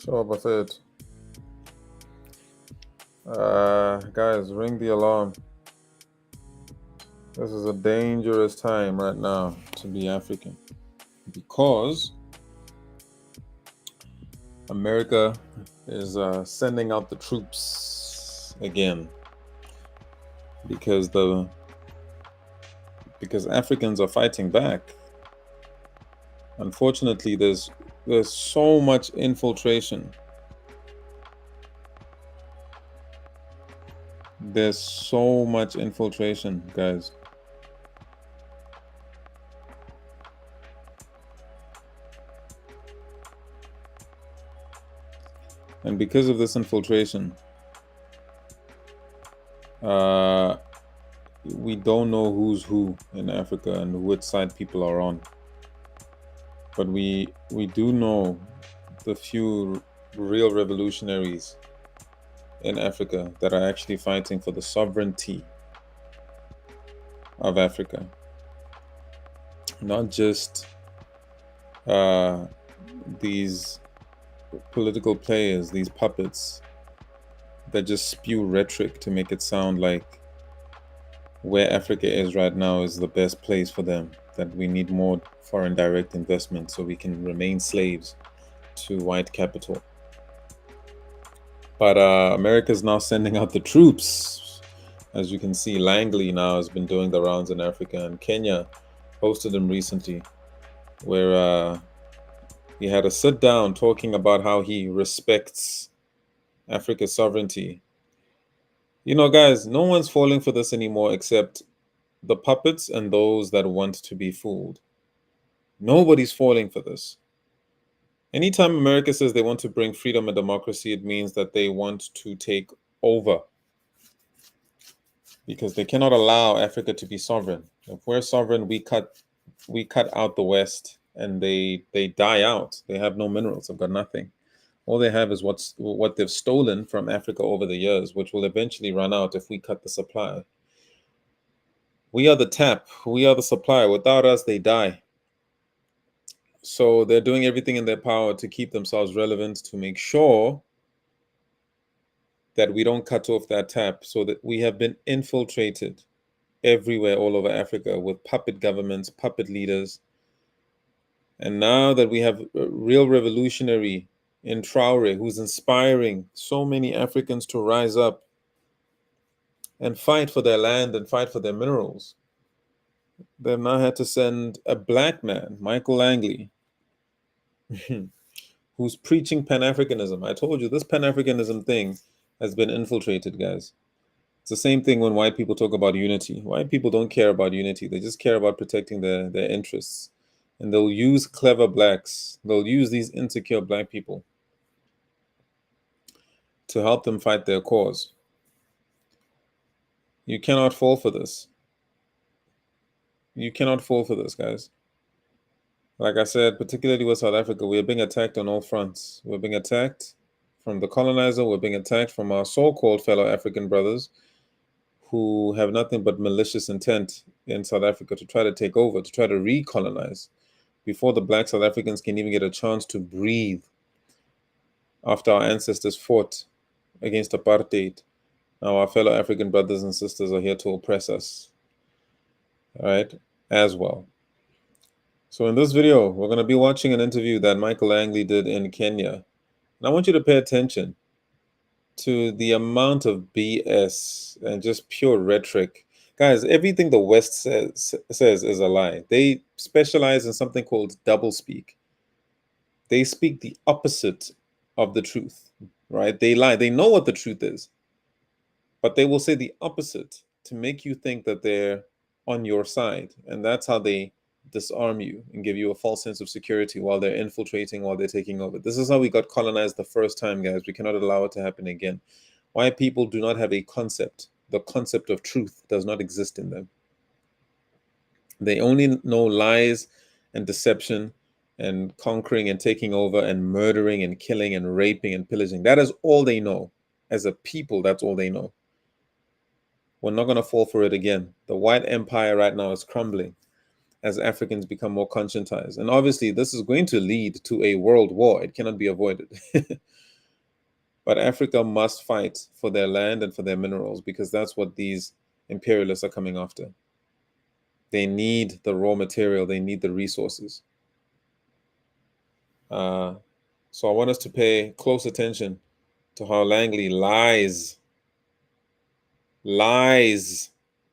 Sure, Buffett. Guys, ring the alarm. This is a dangerous time right now to be African because America is sending out the troops again because Africans are fighting back. Unfortunately, there's so much infiltration. There's so much infiltration, guys. And because of this infiltration, we don't know who's who in Africa and which side people are on. But we do know the few real revolutionaries in Africa that are actually fighting for the sovereignty of Africa. Not just these political players, these puppets that just spew rhetoric to make it sound like where Africa is right now is the best place for them, that we need more foreign direct investment so we can remain slaves to white capital. But America's now sending out the troops. As you can see, Langley now has been doing the rounds in Africa, and Kenya hosted him recently, where he had a sit down talking about how he respects Africa's sovereignty. You know, guys, no one's falling for this anymore except the puppets and those that want to be fooled. Nobody's falling for this. Anytime America says they want to bring freedom and democracy, it means that they want to take over, because they cannot allow Africa to be sovereign. If we're sovereign, we cut out the West, and they die out. They have no minerals. They've got nothing. All they have is what they've stolen from Africa over the years, which will eventually run out if we cut the supply. We are the tap. We are the supplier. Without us, they die. So they're doing everything in their power to keep themselves relevant, to make sure that we don't cut off that tap, so that we have been infiltrated everywhere all over Africa with puppet governments, puppet leaders. And now that we have a real revolutionary in Traore, who's inspiring so many Africans to rise up and fight for their land and fight for their minerals, they've now had to send a black man, Michael Langley, who's preaching Pan-Africanism. I told you, this Pan-Africanism thing has been infiltrated, guys. It's the same thing when white people talk about unity. White people don't care about unity. They just care about protecting their interests. And they'll use clever blacks. They'll use these insecure black people to help them fight their cause. You cannot fall for this. You cannot fall for this, guys. Like I said, particularly with South Africa, we are being attacked on all fronts. We're being attacked from the colonizer. We're being attacked from our so-called fellow African brothers who have nothing but malicious intent in South Africa to try to take over, to try to recolonize, before the black South Africans can even get a chance to breathe after our ancestors fought against apartheid. Now our fellow African brothers and sisters are here to oppress us, all right, as well. So in this video, we're going to be watching an interview that Michael Langley did in Kenya. And I want you to pay attention to the amount of BS and just pure rhetoric. Guys, everything the West says is a lie. They specialize in something called doublespeak. They speak the opposite of the truth, right? They lie. They know what the truth is, but they will say the opposite to make you think that they're on your side. And that's how they disarm you and give you a false sense of security while they're infiltrating, while they're taking over. This is how we got colonized the first time, guys. We cannot allow it to happen again. Why people do not have a concept. The concept of truth does not exist in them. They only know lies and deception and conquering and taking over and murdering and killing and raping and pillaging. That is all they know. As a people, that's all they know. We're not going to fall for it again. The white empire right now is crumbling. as Africans become more conscientized. And obviously, this is going to lead to a world war. It cannot be avoided. But Africa must fight for their land and for their minerals, because that's what these imperialists are coming after. They need the raw material. They need the resources. So I want us to pay close attention to how Langley lies,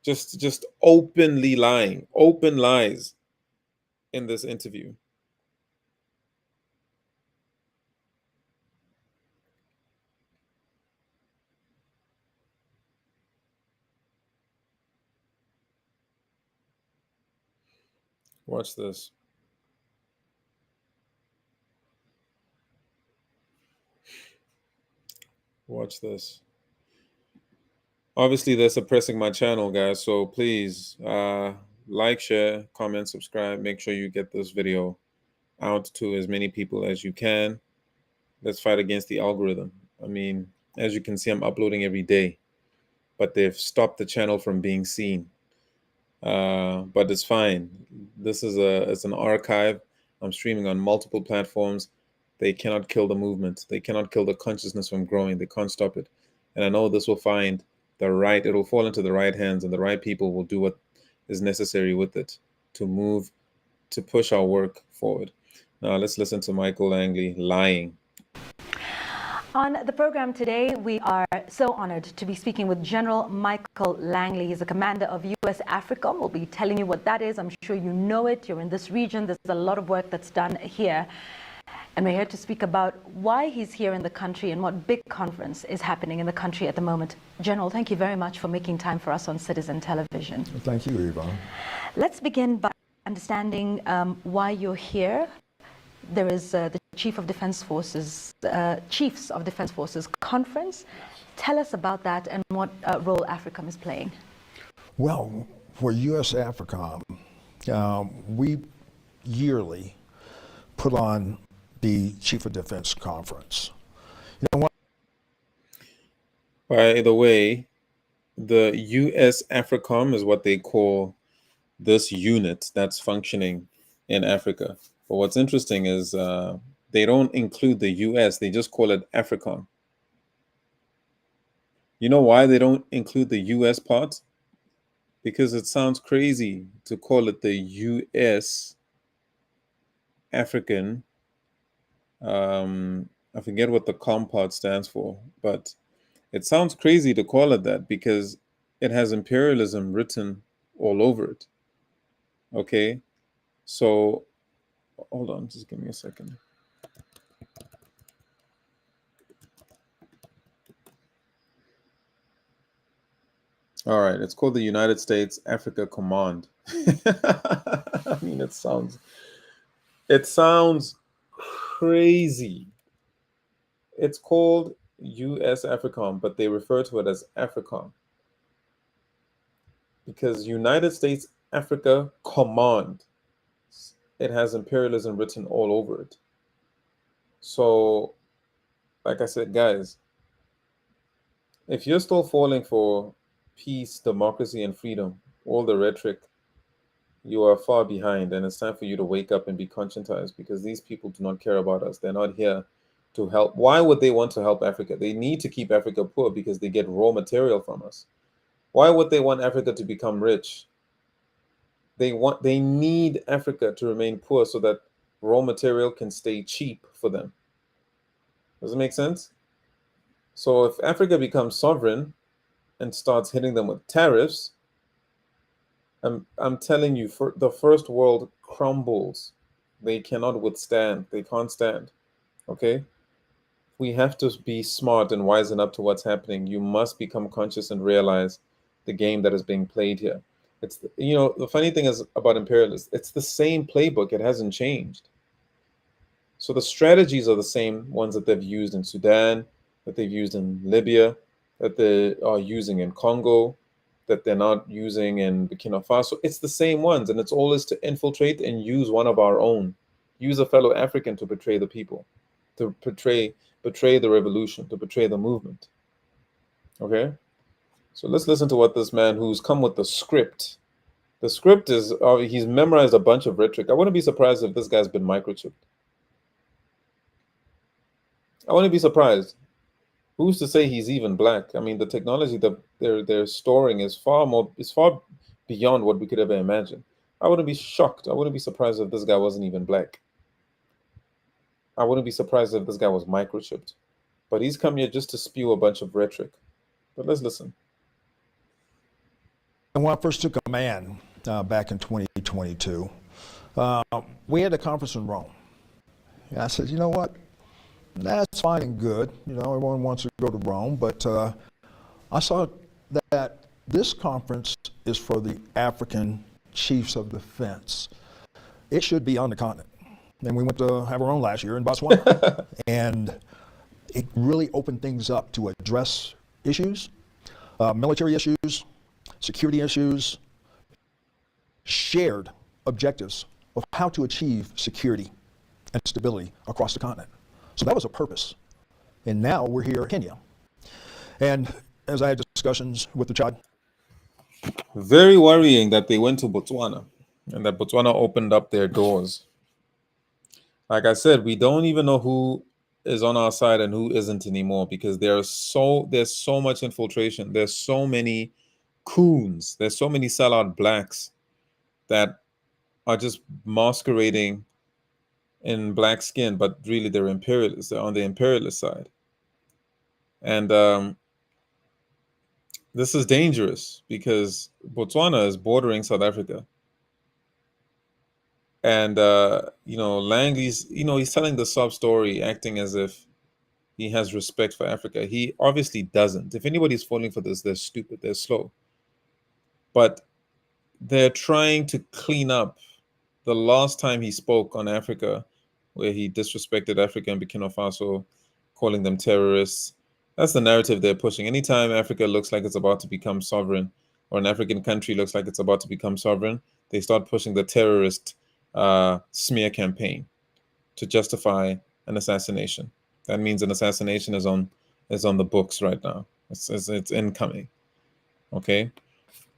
just openly lying, open lies in this interview. Watch this. Watch this. Obviously, they're suppressing my channel, guys. So please, like, share, comment, subscribe. Make sure you get this video out to as many people as you can. Let's fight against the algorithm. I mean, as you can see, I'm uploading every day, but they've stopped the channel from being seen. But it's fine. This is it's an archive. I'm streaming on multiple platforms. They cannot kill the movement. They cannot kill the consciousness from growing. They can't stop it. And I know this will find it will fall into the right hands, and the right people will do what is necessary with it to move, to push our work forward. Now let's listen to Michael Langley lying. On the program today, we are so honored to be speaking with General Michael Langley. He's a commander of U.S. AFRICOM. We'll be telling you what that is. I'm sure you know it. You're in this region. There's a lot of work that's done here. And we're here to speak about why he's here in the country and what big conference is happening in the country at the moment. General, thank you very much for making time for us on Citizen Television. Thank you, Yvonne. Let's begin by understanding why you're here. There is the Chiefs of Defense Forces conference. Tell us about that and what role AFRICOM is playing. Well, for U.S. AFRICOM, we yearly put on the Chief of Defense Conference. You know what? By the way, the U.S. AFRICOM is what they call this unit that's functioning in Africa. But what's interesting is they don't include the U.S. They just call it AFRICOM. You know why they don't include the U.S. part? Because it sounds crazy to call it the U.S. African. I forget what the COM part stands for, but it sounds crazy to call it that because it has imperialism written all over it. Okay, so hold on, just give me a second. All right, it's called the United States Africa Command. I mean, it sounds crazy. It's called U.S. AFRICOM, but they refer to it as AFRICOM because United States Africa Command, it has imperialism written all over it. So, like I said, guys, if you're still falling for peace, democracy, and freedom, all the rhetoric, you are far behind, and it's time for you to wake up and be conscientized, because these people do not care about us. They're not here to help. Why would they want to help Africa? They need to keep Africa poor because they get raw material from us. Why would they want Africa to become rich? They need Africa to remain poor so that raw material can stay cheap for them. Does it make sense? So if Africa becomes sovereign and starts hitting them with tariffs, I'm telling you, for the first world crumbles. They cannot withstand. They can't stand. Okay? We have to be smart and wisen up to what's happening. You must become conscious and realize the game that is being played here. It's the funny thing is about imperialists, it's the same playbook. It hasn't changed. So the strategies are the same ones that they've used in Sudan, that they've used in Libya, that they are using in Congo, that they're not using in Burkina Faso. It's the same ones, and it's always to infiltrate and use one of our own, use a fellow African to betray the people, to betray the revolution, to betray the movement. Okay, so let's listen to what this man, who's come with the script The script is he's memorized a bunch of rhetoric. I wouldn't be surprised if this guy's been microchipped. I wouldn't be surprised. Who's to say he's even black? I mean, the technology that they're storing is far beyond what we could ever imagine. I wouldn't be shocked. I wouldn't be surprised if this guy wasn't even black. I wouldn't be surprised if this guy was microchipped. But he's come here just to spew a bunch of rhetoric. But let's listen. And when I first took command back in 2022, we had a conference in Rome. And I said, you know what? That's fine and good. You know, everyone wants to go to Rome, but I saw that this conference is for the African chiefs of defense. It should be on the continent. And we went to have our own last year in Botswana. And it really opened things up to address issues, military issues, security issues, shared objectives of how to achieve security and stability across the continent. So that was a purpose. And now we're here in Kenya. And as I had discussions with the Chad. Very worrying that they went to Botswana and that Botswana opened up their doors. Like I said, we don't even know who is on our side and who isn't anymore because there's so much infiltration. There's so many coons. There's so many sellout blacks that are just masquerading in black skin, but really they're imperialists. They're on the imperialist side. And this is dangerous because Botswana is bordering South Africa. And, Langley's, he's telling the sob story, acting as if he has respect for Africa. He obviously doesn't. If anybody's falling for this, they're stupid, they're slow. But they're trying to clean up the last time he spoke on Africa, where he disrespected Africa and Burkina Faso, calling them terrorists. That's the narrative they're pushing. Anytime Africa looks like it's about to become sovereign, or an African country looks like it's about to become sovereign, they start pushing the terrorist smear campaign to justify an assassination. That means an assassination is on the books right now. It's incoming. Okay,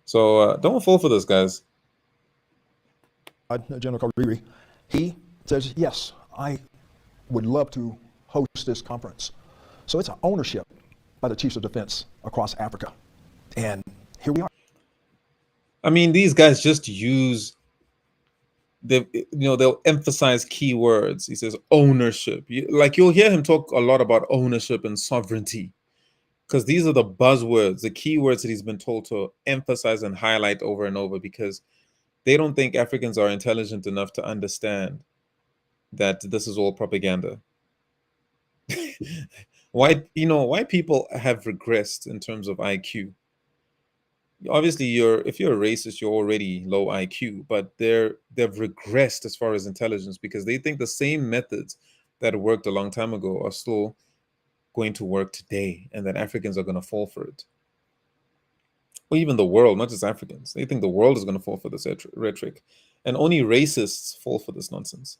so don't fall for this, guys. General Kariri, he says, yes, I would love to host this conference. So it's an ownership by the chiefs of defense across Africa. And here we are. I mean, these guys just use they'll emphasize keywords. He says ownership. You'll hear him talk a lot about ownership and sovereignty, because these are the buzzwords, the keywords that he's been told to emphasize and highlight over and over, because they don't think Africans are intelligent enough to understand that this is all propaganda. White people have regressed in terms of IQ. Obviously, if you're a racist, you're already low IQ, but they've regressed as far as intelligence, because they think the same methods that worked a long time ago are still going to work today, and that Africans are going to fall for it. Or even the world, not just Africans. They think the world is going to fall for this rhetoric, and only racists fall for this nonsense.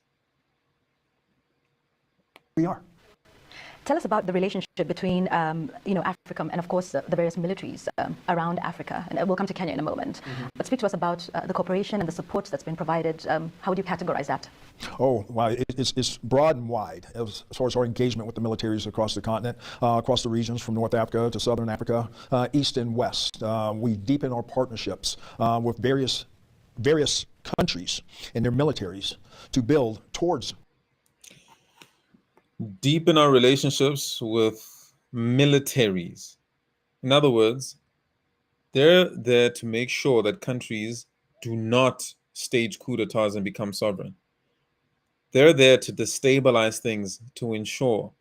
We are. Tell us about the relationship between, Africa and, of course, the various militaries around Africa. And we'll come to Kenya in a moment. Mm-hmm. But speak to us about the cooperation and the support that's been provided. How would you categorize that? Oh, wow. It's broad and wide as far as our engagement with the militaries across the continent, across the regions from North Africa to Southern Africa, East and West. We deepen our partnerships with various countries and their militaries to build towards. Deepen our relationships with militaries. In other words, they're there to make sure that countries do not stage coup d'etats and become sovereign. They're there to destabilize things, to ensure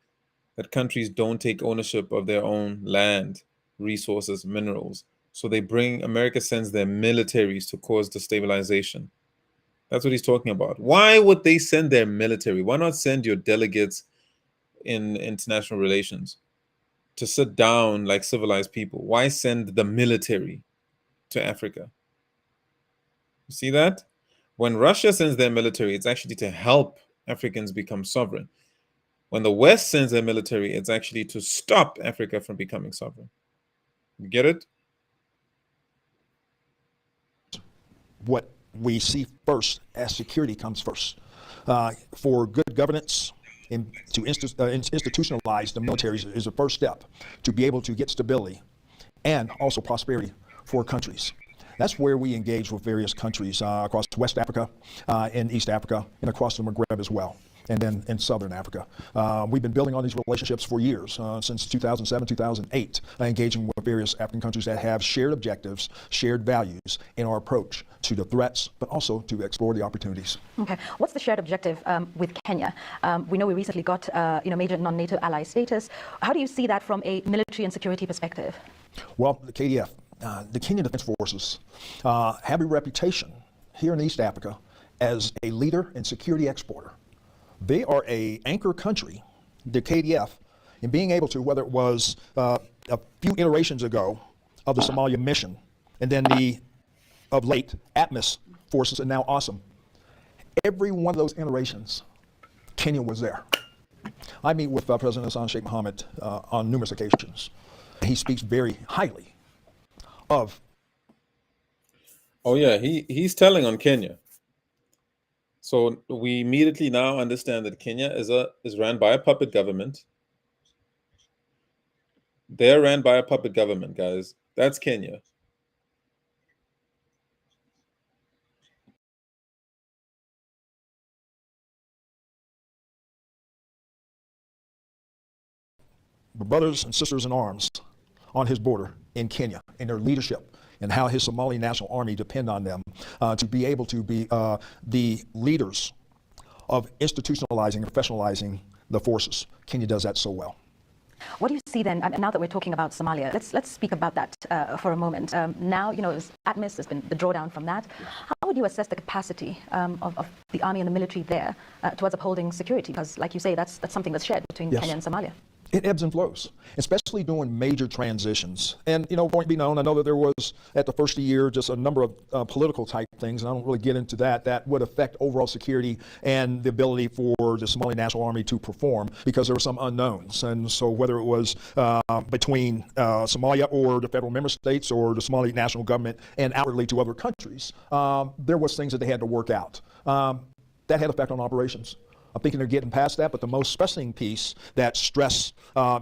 that countries don't take ownership of their own land, resources, minerals. So America sends their militaries to cause destabilization. That's what he's talking about. Why would they send their military? Why not send your delegates in international relations to sit down like civilized people? Why send the military to Africa? You see that? When Russia sends their military, it's actually to help Africans become sovereign. When the West sends their military, it's actually to stop Africa from becoming sovereign. You get it? what we see first as security comes first. For good governance, to institutionalize the military is the first step to be able to get stability and also prosperity for countries. That's where we engage with various countries across West Africa, in East Africa, and across the Maghreb as well, and then in Southern Africa. We've been building on these relationships for years, since 2007, 2008, engaging with various African countries that have shared objectives, shared values in our approach to the threats, but also to explore the opportunities. Okay, what's the shared objective with Kenya? We know we recently got major non-NATO ally status. How do you see that from a military and security perspective? Well, the KDF, the Kenyan Defense Forces, have a reputation here in East Africa as a leader and security exporter. They are an anchor country, the KDF, in being able to, whether it was a few iterations ago of the Somalia mission, and then of late, ATMIS forces, and now AWESOM. Every one of those iterations, Kenya was there. I meet with President Hassan Sheikh Mohammed on numerous occasions. He speaks very highly of. Oh yeah, he's telling on Kenya. So we immediately now understand that Kenya is ran by a puppet government. They're ran by a puppet government, guys. That's Kenya. Brothers and sisters in arms on his border in Kenya, and their leadership, and how his Somali National Army depend on them to be able to be the leaders of institutionalizing and professionalizing the forces. Kenya does that so well. What do you see then, and now that we're talking about Somalia, let's speak about that for a moment. Now, ATMIS has been the drawdown from that. How would you assess the capacity of the army and the military there towards upholding security? Because, like you say, that's something that's shared between Kenya and Somalia. It ebbs and flows, especially during major transitions. And, point be known, I know that there was, at the first of the year, just a number of political type things, and I don't really get into that would affect overall security and the ability for the Somali National Army to perform, because there were some unknowns. And so whether it was between Somalia or the federal member states or the Somali national government and outwardly to other countries, there was things that they had to work out. That had effect on operations. I'm thinking they're getting past that, but the most pressing piece that stressed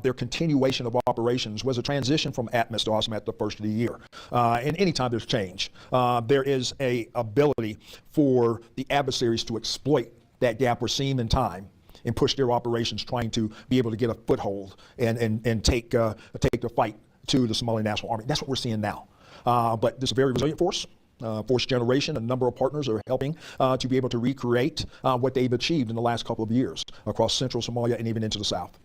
their continuation of operations was a transition from ATMIS to AWESOM at the first of the year. And anytime there's change, there is a ability for the adversaries to exploit that gap or seam in time and push their operations, trying to be able to get a foothold and take the fight to the Somali National Army. That's what we're seeing now. But this is a very resilient force. Force generation, a number of partners are helping to be able to recreate what they've achieved in the last couple of years across central Somalia and even into the south.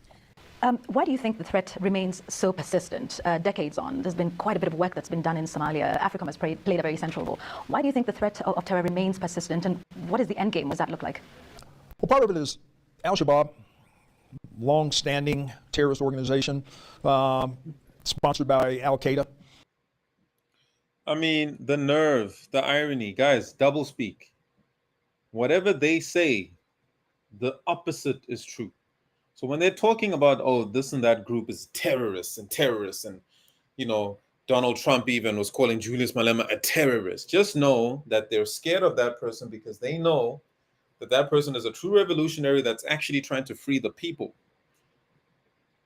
Why do you think the threat remains so persistent decades on? There's been quite a bit of work that's been done in Somalia. AFRICOM has played a very central role. Why do you think the threat of terror remains persistent, and what is the end game? What does that look like? Well, part of it is Al-Shabaab, long-standing terrorist organization, sponsored by Al-Qaeda. I mean, the nerve, the irony, guys, double speak. Whatever they say, the opposite is true. So when they're talking about, oh, this and that group is terrorists, and Donald Trump even was calling Julius Malema a terrorist, just know that they're scared of that person because they know that that person is a true revolutionary that's actually trying to free the people.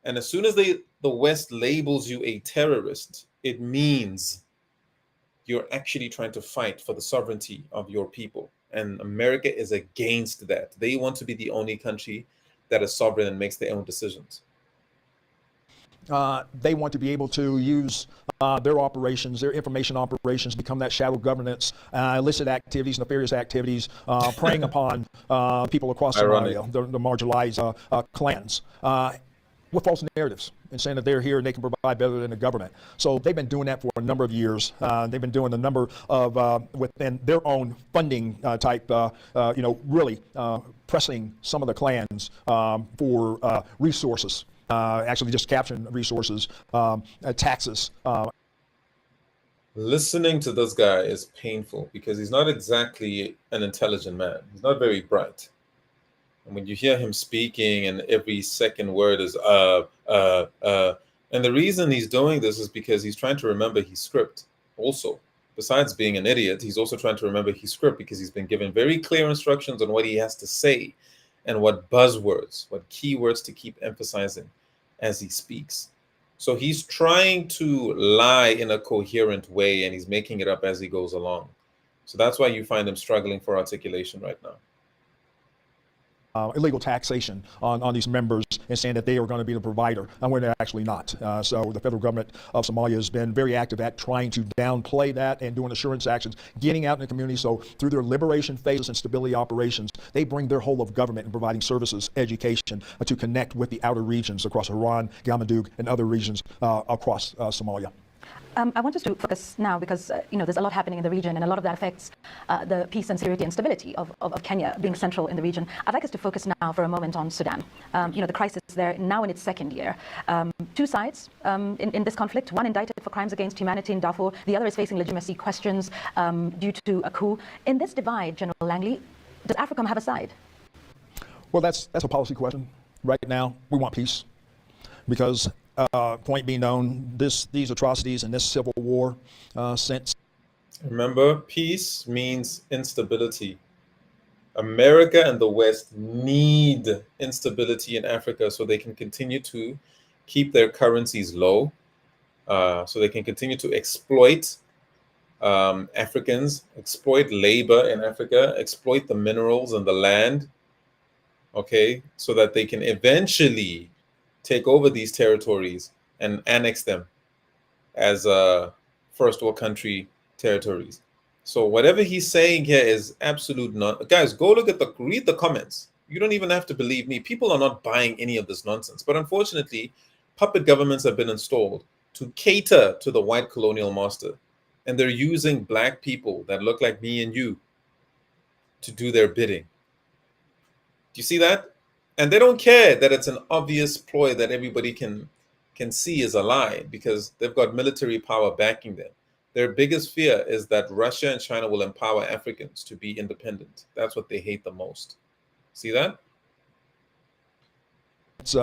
And as soon as the West labels you a terrorist, it means you're actually trying to fight for the sovereignty of your people. And America is against that. They want to be the only country that is sovereign and makes their own decisions. They want to be able to use their operations, their information operations, become that shadow governance, illicit activities, nefarious activities, preying upon people across Somalia, the marginalized clans, with false narratives and saying that they're here and they can provide better than the government. So they've been doing that for a number of years. They've been doing a number of, within their own funding type, really pressing some of the clans for resources, actually just capturing resources, taxes. Listening to this guy is painful because he's not exactly an intelligent man. He's not very bright. And when you hear him speaking and every second word is and the reason he's doing this is because he's trying to remember his script also. besides being an idiot, he's also trying to remember his script because he's been given very clear instructions on what he has to say and what buzzwords, what keywords to keep emphasizing as he speaks. So he's trying to lie in a coherent way, and he's making it up as he goes along. So that's why you find him struggling for articulation right now. Illegal taxation on these members and saying that they are going to be the provider, and when they're actually not. So the federal government of Somalia has been very active at trying to downplay that and doing assurance actions, getting out in the community. So through their liberation phases and stability operations, they bring their whole of government in providing services, education to connect with the outer regions across Iran, Galmudug, and other regions across Somalia. I want us to focus now because there's a lot happening in the region, and a lot of that affects the peace and security and stability of Kenya being central in the region. I'd like us to focus now for a moment on Sudan. The crisis there now in its second year. Two sides in this conflict, one indicted for crimes against humanity in Darfur, the other is facing legitimacy questions due to a coup. In this divide, General Langley, does AFRICOM have a side? Well, that's a policy question. Right now, we want peace because point being known, these atrocities and this civil war since. Remember, peace means instability. America and the West need instability in Africa so they can continue to keep their currencies low, so they can continue to exploit Africans, exploit labor in Africa, exploit the minerals and the land, okay, so that they can eventually take over these territories and annex them as first world country territories. So whatever he's saying here is absolute guys, go read the comments. You don't even have to believe me. People are not buying any of this nonsense. But unfortunately, puppet governments have been installed to cater to the white colonial master. And they're using black people that look like me and you to do their bidding. Do you see that? And they don't care that it's an obvious ploy that everybody can see is a lie because they've got military power backing them. Their biggest fear is that Russia and China will empower Africans to be independent. That's what they hate the most. See that? It's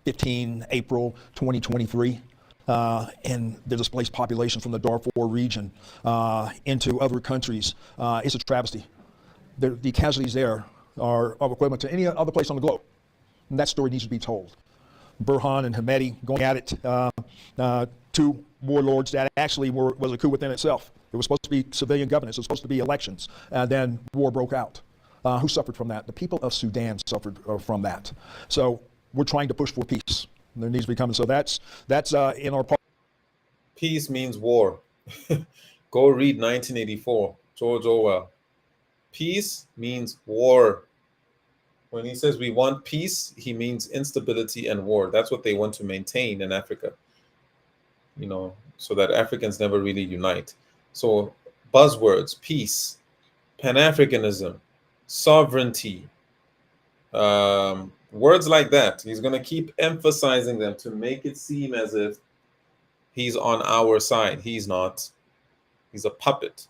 15 April 2023. And the displaced population from the Darfur region into other countries. It's a travesty. The casualties there are equivalent to any other place on the globe. And that story needs to be told. Burhan and Hemedti going at it, two warlords that actually was a coup within itself. It was supposed to be civilian governance. It was supposed to be elections. Then war broke out. Who suffered from that? The people of Sudan suffered from that. So we're trying to push for peace. There needs to be coming. So that's in our part. Peace means war. Go read 1984, George Orwell. Peace means war. When he says we want peace, he means instability and war. That's what they want to maintain in Africa, so that Africans never really unite. So buzzwords, peace, Pan-Africanism, sovereignty, words like that. He's going to keep emphasizing them to make it seem as if he's on our side. He's not. He's a puppet.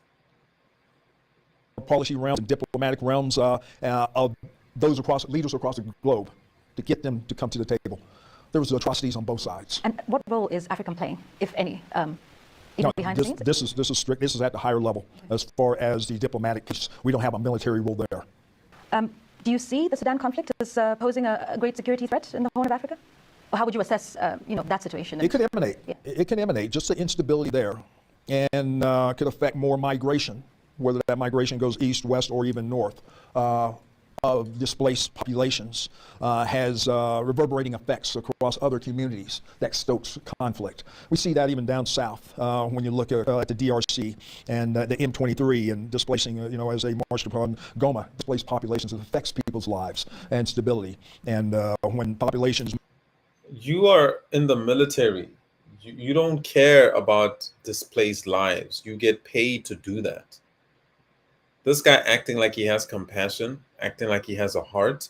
Policy realms and diplomatic realms of those leaders across the globe to get them to come to the table. There was atrocities on both sides. And what role is AFRICOM playing, if any, behind the scenes? This is strict. This is at the higher level as far as the diplomatic piece. We don't have a military role there. Do you see the Sudan conflict as posing a great security threat in the Horn of Africa? Or how would you assess, that situation? It could emanate. Yeah. It can emanate. Just the instability there, and could affect more migration, whether that migration goes east, west, or even north. Of displaced populations has reverberating effects across other communities that stokes conflict. We see that even down south when you look at the DRC and the M23 and displacing, as they marched upon Goma, displaced populations. It affects people's lives and stability. And when populations... You are in the military. You don't care about displaced lives. You get paid to do that. This guy acting like he has compassion, acting like he has a heart.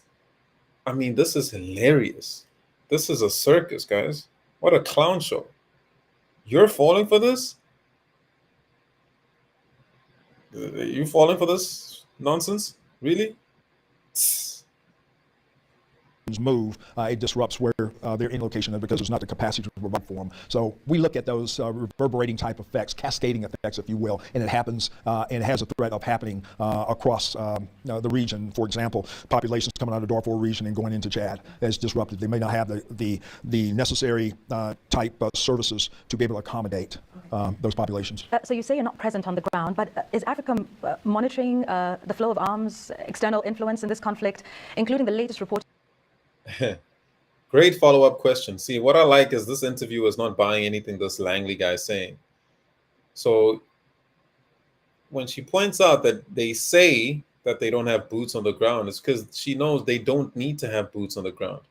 I mean, this is hilarious. This is a circus, guys. What a clown show. You're falling for this? You falling for this nonsense? Really? move, it disrupts where they're in location because there's not the capacity to provide for them. So we look at those reverberating type effects, cascading effects, if you will, and it happens and it has a threat of happening across the region. For example, populations coming out of the Darfur region and going into Chad is disrupted. They may not have the necessary type of services to be able to accommodate those populations. So you say you're not present on the ground, but is Africa monitoring the flow of arms, external influence in this conflict, including the latest report? Great follow-up question. See, what I like is this interview is not buying anything this Langley guy is saying. So when she points out that they say that they don't have boots on the ground, it's because she knows they don't need to have boots on the ground.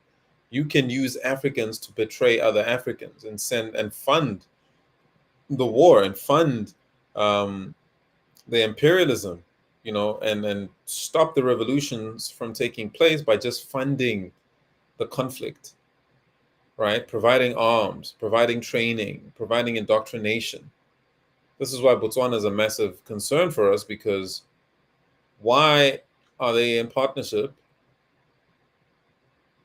You can use Africans to betray other Africans and send and fund the war and fund the imperialism, and stop the revolutions from taking place by just funding the conflict, right? Providing arms, providing training, providing indoctrination. This is why Botswana is a massive concern for us, because why are they in partnership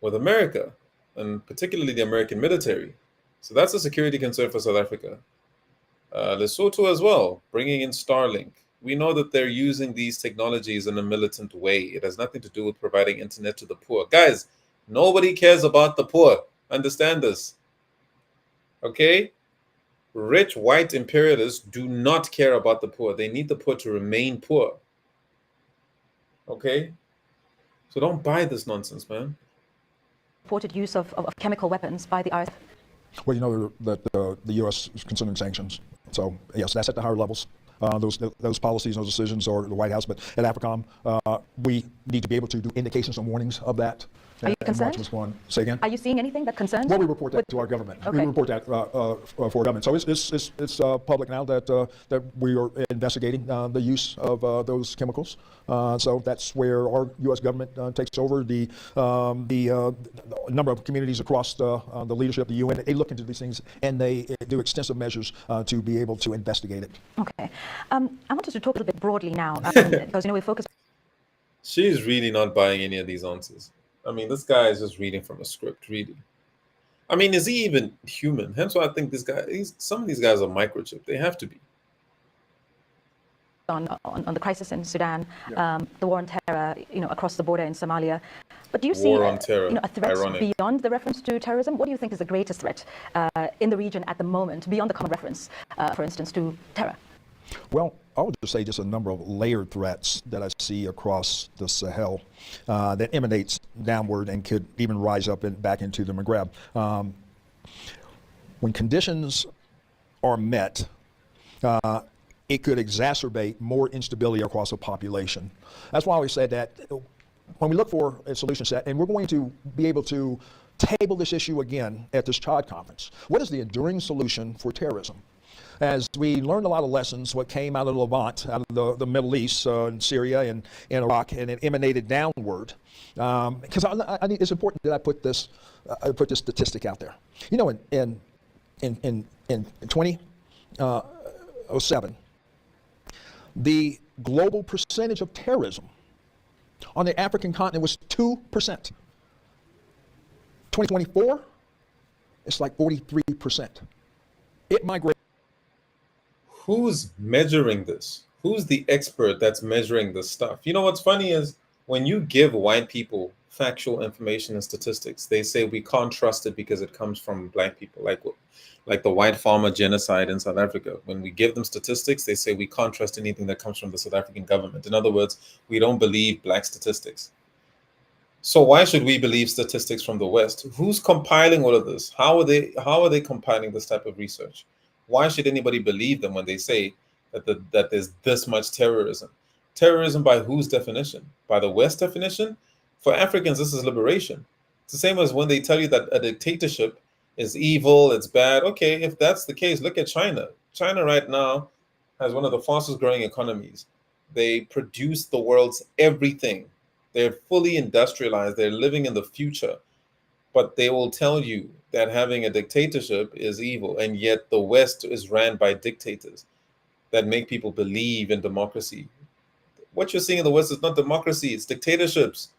with America, and particularly the American military? So that's a security concern for South Africa. Lesotho as well, bringing in Starlink. We know that they're using these technologies in a militant way. It has nothing to do with providing internet to the poor. Guys, nobody cares about the poor. Understand this. Okay? Rich white imperialists do not care about the poor. They need the poor to remain poor. Okay? So don't buy this nonsense, man. Reported use of chemical weapons by the RSF. Well, you know that the U.S. is considering sanctions. So, yes, that's at the higher levels. Those policies, those decisions are the White House. But at AFRICOM, we need to be able to do indications and warnings of that. Are you concerned? Say again? Are you seeing anything that concerns? Well, we report that to our government. Okay. We report that for our government. So it's public now that we are investigating the use of those chemicals. So that's where our U.S. government takes over. The number of communities across the leadership, the UN, they look into these things and they do extensive measures to be able to investigate it. Okay. I wanted to talk a little bit broadly now because we focus. She's really not buying any of these answers. I mean, this guy is just reading from a script, really. I mean, is he even human? Hence why I think some of these guys are microchipped. They have to be. On the crisis in Sudan, the war on terror, across the border in Somalia. But do you see on terror. A threat Ironic. beyond the reference to terrorism? What do you think is the greatest threat in the region at the moment, beyond the common reference, for instance, to terror? Well, I would just say just a number of layered threats that I see across the Sahel that emanates downward and could even rise up and back into the Maghreb. When conditions are met, it could exacerbate more instability across a population. That's why we said that when we look for a solution set, and we're going to be able to table this issue again at this CHOD conference, what is the enduring solution for terrorism? As we learned a lot of lessons, what came out of Levant, out of the Middle East, and Syria and Iraq, and it emanated downward. Because it's important that I put this statistic out there. In 2007, the global percentage of terrorism on the African continent was 2%. 2024, it's like 43%. It migrated. Who's measuring this? Who's the expert that's measuring this stuff? You know what's funny is when you give white people factual information and statistics, they say we can't trust it because it comes from black people, like the white farmer genocide in South Africa. When we give them statistics, they say we can't trust anything that comes from the South African government. In other words, we don't believe black statistics. So why should we believe statistics from the West? Who's compiling all of this? How are they compiling this type of research? Why should anybody believe them when they say that there's this much terrorism? Terrorism by whose definition? By the West definition? For Africans, this is liberation. It's the same as when they tell you that a dictatorship is evil, it's bad. Okay, if that's the case, look at China. China right now has one of the fastest growing economies. They produce the world's everything. They're fully industrialized. They're living in the future. But they will tell you that having a dictatorship is evil, and yet the West is ran by dictators that make people believe in democracy. What you're seeing in the West is not democracy, it's dictatorships.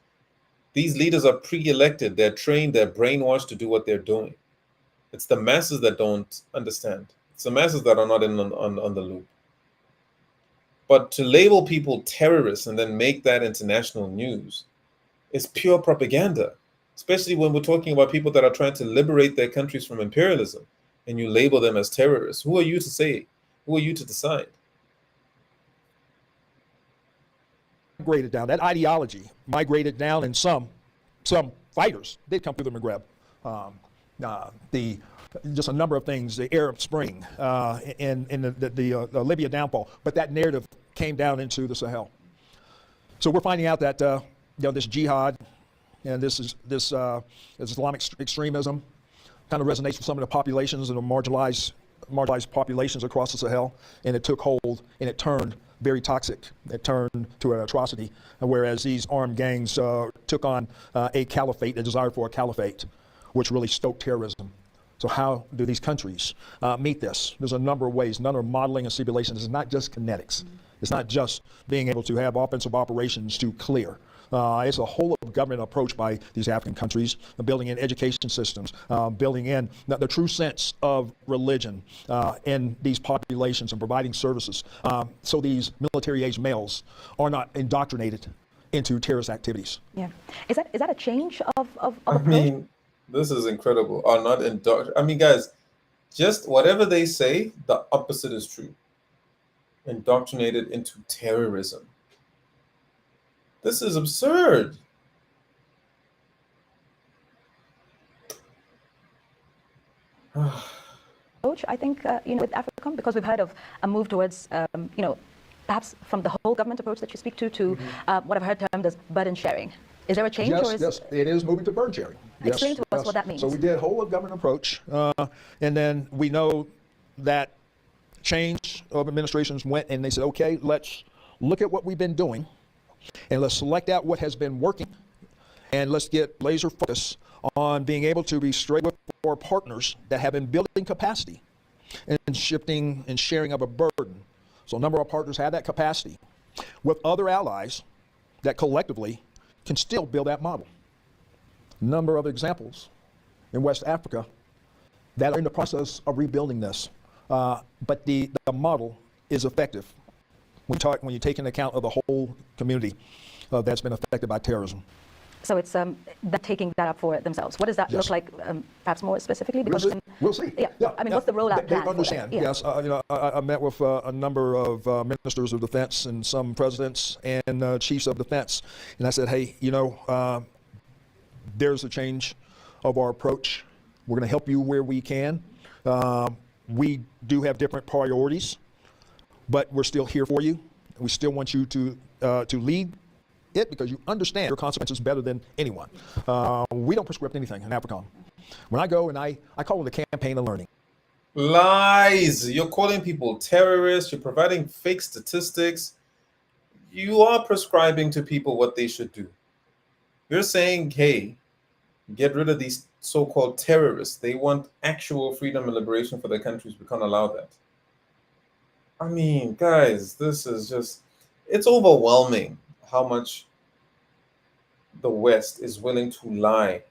These leaders are pre-elected. They're trained. They're brainwashed to do what they're doing. It's the masses that don't understand. It's the masses that are not in on the loop. But to label people terrorists and then make that international news is pure propaganda, especially when we're talking about people that are trying to liberate their countries from imperialism, and you label them as terrorists. Who are you to say? Who are you to decide? Migrated down. That ideology migrated down, and some fighters did come through the Maghreb. Just a number of things, the Arab Spring, and the Libya downfall, but that narrative came down into the Sahel. So we're finding out that this jihad and this Islamic extremism kind of resonates with some of the populations and the marginalized populations across the Sahel, and it took hold and it turned very toxic. It turned to an atrocity, whereas these armed gangs took on a caliphate, a desire for a caliphate, which really stoked terrorism. So how do these countries meet this? There's a number of ways. None are modeling and simulations. It's not just kinetics. It's not just being able to have offensive operations to clear. It's a whole of government approach by these African countries, building in education systems, building in the true sense of religion in these populations and providing services so these military-age males are not indoctrinated into terrorist activities. Yeah. Is that a change of I mean, this is incredible. Are not indoctrinated. I mean, guys, just whatever they say, the opposite is true. Indoctrinated into terrorism. This is absurd. approach, I think, with AFRICOM, because we've heard of a move towards, perhaps from the whole government approach that you speak to what I've heard termed as burden sharing. Is there a change? Yes, or is yes, it is moving to burden sharing. Explain to us what that means. So we did whole of government approach, and then we know that change of administrations went and they said, okay, let's look at what we've been doing, and let's select out what has been working, and let's get laser focus on being able to be straight with our partners that have been building capacity and shifting and sharing of a burden. So a number of our partners have that capacity with other allies that collectively can still build that model. A number of examples in West Africa that are in the process of rebuilding this. But the model is effective when you take into account of the whole community that's been affected by terrorism. So it's that taking that up for themselves. What does that look like, perhaps more specifically? Because we'll see. Yeah. I mean, what's the rollout plan? They understand. Yeah. Yes. I met with a number of ministers of defense and some presidents and chiefs of defense, and I said, hey, there's a change of our approach. We're going to help you where we can. We do have different priorities, but we're still here for you. We still want you to lead it because you understand your consequences better than anyone. We don't prescript anything in AFRICOM. When I go and I call it a campaign of learning. Lies. You're calling people terrorists. You're providing fake statistics. You are prescribing to people what they should do. You're saying, hey, get rid of these so-called terrorists. They want actual freedom and liberation for their countries. We can't allow that. I mean, guys, this is just, it's overwhelming how much the West is willing to lie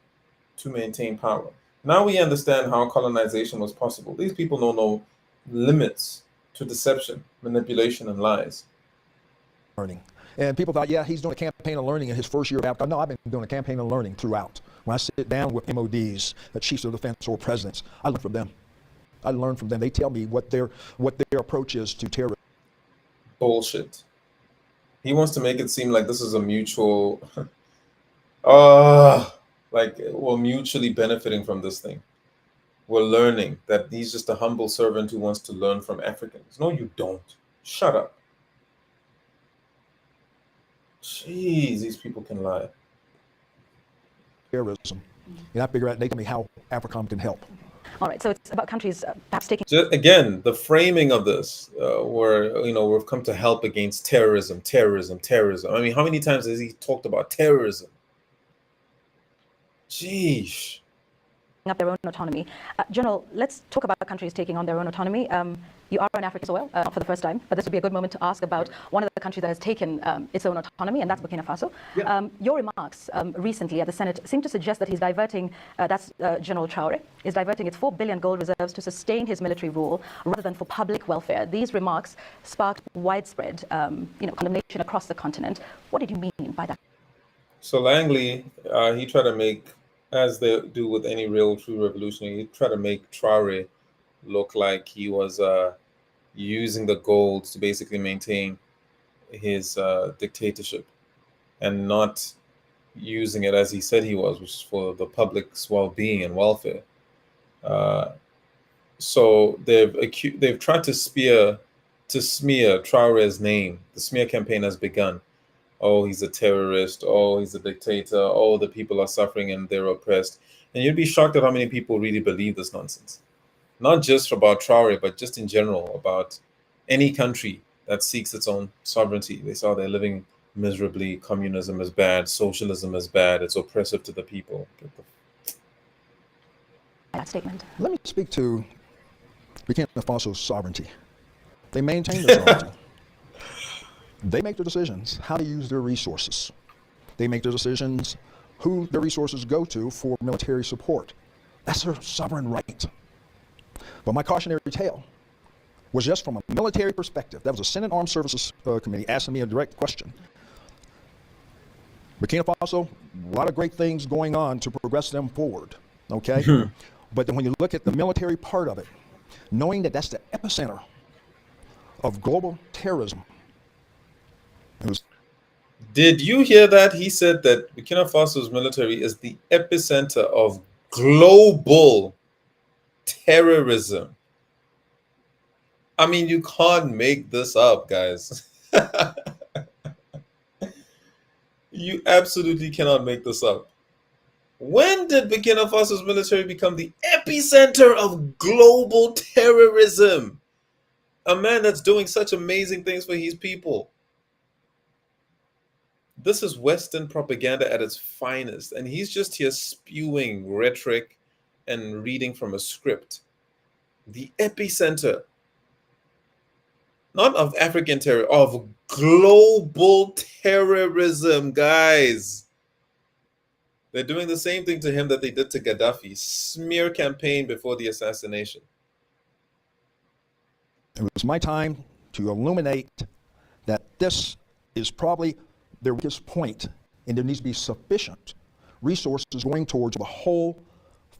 to maintain power. Now we understand how colonization was possible. These people know no limits to deception, manipulation, and lies. Learning. And people thought, yeah, he's doing a campaign of learning in his first year of AFRICOM. No, I've been doing a campaign of learning throughout. When I sit down with MODs, chiefs of defense, or presidents, I learn from them. I learn from them. They tell me what their approach is to terrorism. Bullshit. He wants to make it seem like this is a mutual, like we're mutually benefiting from this thing. We're learning that he's just a humble servant who wants to learn from Africans. No, you don't. Shut up. Jeez, these people can lie. Terrorism. And I figure out, they tell me how AFRICOM can help. All right, so it's about countries perhaps taking... Again, the framing of this, where, we've come to help against terrorism. I mean, how many times has he talked about terrorism? Jeez. up their own autonomy. General, let's talk about countries taking on their own autonomy. You are on African soil, not for the first time, but this would be a good moment to ask about one of the countries that has taken its own autonomy, and that's Burkina Faso. Yeah. Your remarks recently at the Senate seem to suggest that he's diverting, General Traore, is diverting its 4 billion gold reserves to sustain his military rule rather than for public welfare. These remarks sparked widespread condemnation across the continent. What did you mean by that? So Langley, he tried to make, as they do with any real true revolutionary, he tried to make Traore look like he was using the gold to basically maintain his dictatorship and not using it as he said he was, which is for the public's well-being and welfare. So they've tried to smear Traore's name. The smear campaign has begun. Oh, he's a terrorist. Oh, he's a dictator. Oh, the people are suffering and they're oppressed. And you'd be shocked at how many people really believe this nonsense. Not just about Traore, but just in general about any country that seeks its own sovereignty. They saw they're living miserably. Communism is bad. Socialism is bad. It's oppressive to the people. That statement. Let me speak to Burkina Faso's sovereignty. They maintain their sovereignty. They make the decisions how to use their resources. They make the decisions who their resources go to for military support. That's their sovereign right. But my cautionary tale was just from a military perspective. That was a Senate Armed Services Committee asking me a direct question. Burkina Faso, a lot of great things going on to progress them forward, okay? But then when you look at the military part of it, knowing that that's the epicenter of global terrorism. Did you hear that? He said that Burkina Faso's military is the epicenter of global terrorism. I mean, you can't make this up, guys. You absolutely cannot make this up. When did Burkina Faso's military become the epicenter of global terrorism? A man that's doing such amazing things for his people. This is Western propaganda at its finest, and he's just here spewing rhetoric and reading from a script. The epicenter, not of African terror, of global terrorism, guys. They're doing the same thing to him that they did to Gaddafi. Smear campaign before the assassination. It was my time to illuminate that this is probably their weakest point, and there needs to be sufficient resources going towards the whole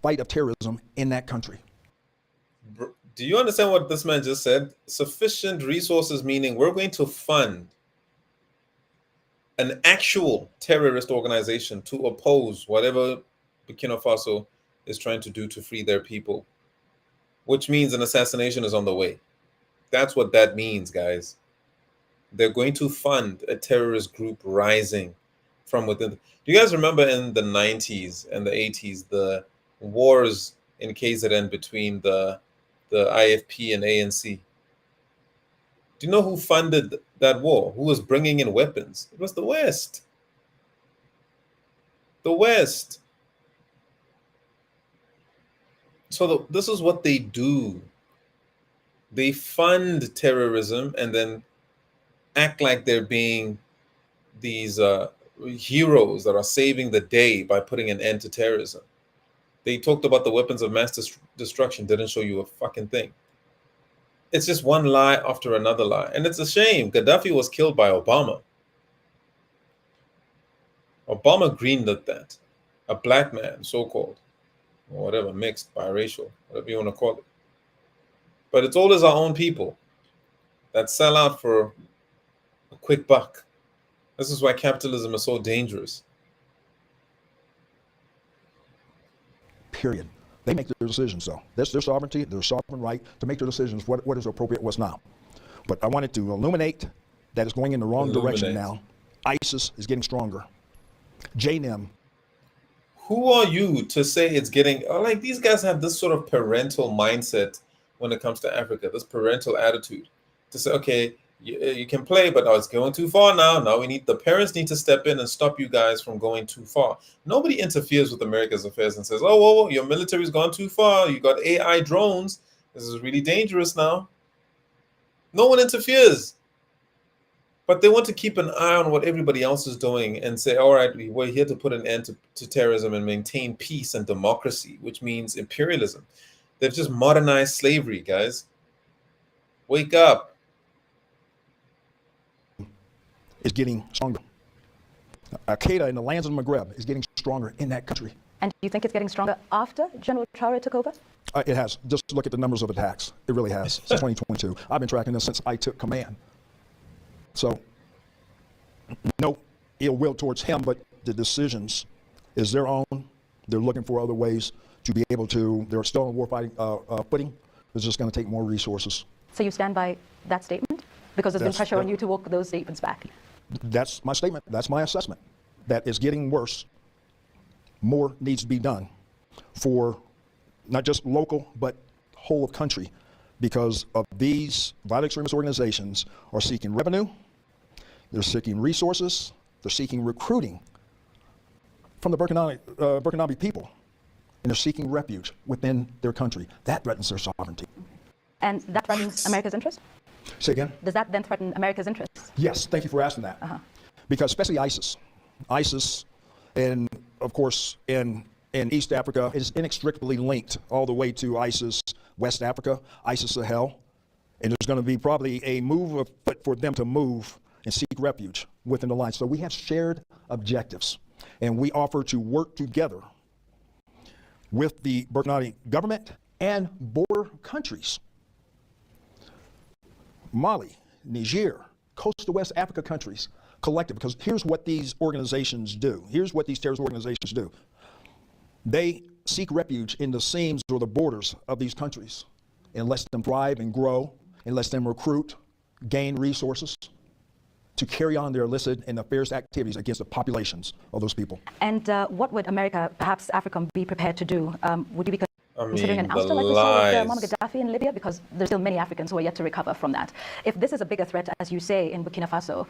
fight of terrorism in that country. Do you understand what this man just said? Sufficient resources, meaning we're going to fund an actual terrorist organization to oppose whatever Burkina Faso is trying to do to free their people, which means an assassination is on the way. That's what that means, guys. They're going to fund a terrorist group rising from within. Do you guys remember in the 90s and the 80s, the wars in KZN between the IFP and ANC? Do you know who funded that war? Who was bringing in weapons? It was the West. The West. So this is what they do. They fund terrorism and then act like they're being these heroes that are saving the day by putting an end to terrorism. They talked about the weapons of mass destruction, didn't show you a fucking thing. It's just one lie after another lie. And it's a shame. Gaddafi was killed by Obama. Obama greenlit that. A black man, so-called, or whatever, mixed, biracial, whatever you want to call it. But it's always our own people that sell out for a quick buck. This is why capitalism is so dangerous. Period. They make their decisions, though. That's their sovereignty, their sovereign right to make their decisions, what is appropriate, what's not. But I wanted to illuminate that it's going in the wrong direction now. ISIS is getting stronger. JNIM. Who are you to say it's getting, like these guys have this sort of parental mindset when it comes to Africa, this parental attitude to say, okay, You can play, but now it's going too far now. Now the parents need to step in and stop you guys from going too far. Nobody interferes with America's affairs and says, oh, whoa, your military's gone too far. You got AI drones. This is really dangerous now. No one interferes. But they want to keep an eye on what everybody else is doing and say, all right, we're here to put an end to terrorism and maintain peace and democracy, which means imperialism. They've just modernized slavery, guys. Wake up. Is getting stronger. Al-Qaeda in the lands of the Maghreb is getting stronger in that country. And do you think it's getting stronger after General Traore took over? It has. Just look at the numbers of attacks. It really has since 2022. I've been tracking this since I took command. So, no ill will towards him, but the decisions is their own. They're looking for other ways to be able to. They're still on warfighting footing. It's just going to take more resources. So you stand by that statement? Because there's been pressure on you to walk those statements back. That's my statement. That's my assessment. That is getting worse. More needs to be done for not just local, but whole of country, because of these violent extremist organizations are seeking revenue, they're seeking resources, they're seeking recruiting from the Burkinabe people, and they're seeking refuge within their country. That threatens their sovereignty. And that threatens America's interest? Say again? Does that then threaten America's interests? Yes, thank you for asking that. Because especially ISIS, and of course in East Africa is inextricably linked all the way to ISIS West Africa, ISIS Sahel, and there's going to be probably a move for them to move and seek refuge within the line. So we have shared objectives, and we offer to work together with the Burkinabe government and border countries. Mali, Niger, coastal West Africa countries, collective, because here's what these organizations do. Here's what these terrorist organizations do. They seek refuge in the seams or the borders of these countries and lets them thrive and grow and lets them recruit, gain resources to carry on their illicit and nefarious activities against the populations of those people. And what would America, perhaps AFRICOM, be prepared to do? Would you be considering an ouster like we saw with Muammar Gaddafi in Libya? Because there's still many Africans who are yet to recover from that. If this is a bigger threat, as you say, in Burkina Faso,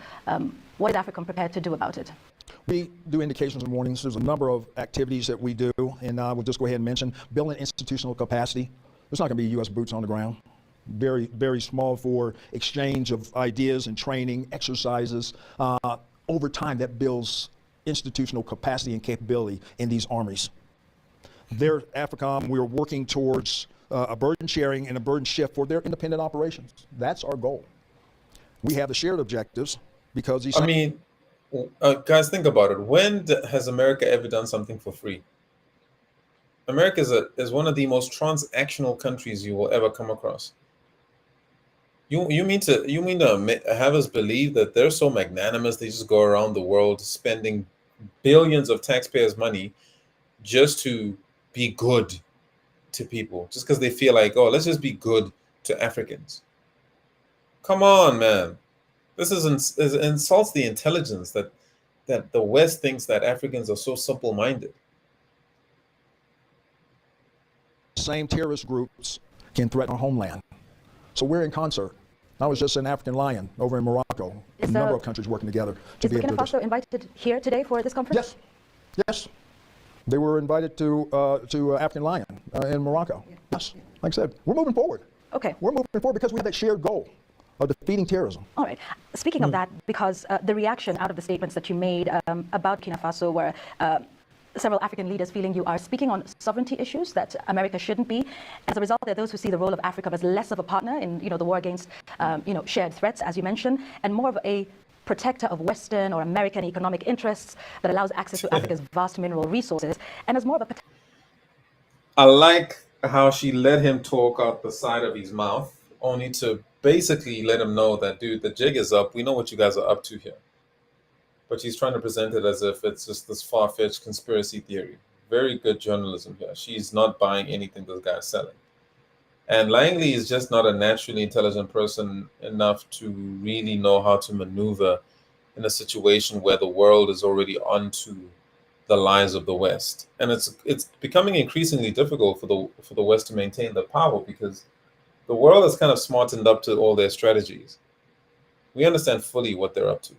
what is AFRICOM prepared to do about it? We do indications and warnings. There's a number of activities that we do, and we'll just go ahead and mention building institutional capacity. There's not going to be U.S. boots on the ground. Very, very small for exchange of ideas and training, exercises. Over time, that builds institutional capacity and capability in these armies. There, AFRICOM, we're working towards a burden sharing and a burden shift for their independent operations. That's our goal. We have the shared objectives because these. Guys, think about it. When has America ever done something for free? America is one of the most transactional countries you will ever come across. You mean to have us believe that they're so magnanimous they just go around the world spending billions of taxpayers' money just to be good to people, just because they feel like, oh, let's just be good to Africans? Come on, man. This insults the intelligence that the West thinks that Africans are so simple-minded. Same terrorist groups can threaten our homeland. So we're in concert. I was just in African Lion over in Morocco. A number of countries working together to be able to. Is Burkina Faso invited here today for this conference? Yes. They were invited to African Lion in Morocco. Yes. Like I said, we're moving forward. Okay. We're moving forward because we have that shared goal of defeating terrorism. All right. Speaking of that, because the reaction out of the statements that you made about Burkina Faso were several African leaders feeling you are speaking on sovereignty issues that America shouldn't be. As a result, there are those who see the role of Africa as less of a partner in the war against shared threats, as you mentioned, and more of a protector of Western or American economic interests that allows access to Africa's vast mineral resources, and as more of a. I like how she let him talk out the side of his mouth, only to basically let him know that, dude, the jig is up. We know what you guys are up to here. But she's trying to present it as if it's just this far-fetched conspiracy theory. Very good journalism here. She's not buying anything this guy's selling. And Langley is just not a naturally intelligent person enough to really know how to maneuver in a situation where the world is already onto the lies of the West. And it's becoming increasingly difficult for the West to maintain the power because the world has kind of smartened up to all their strategies. We understand fully what they're up to.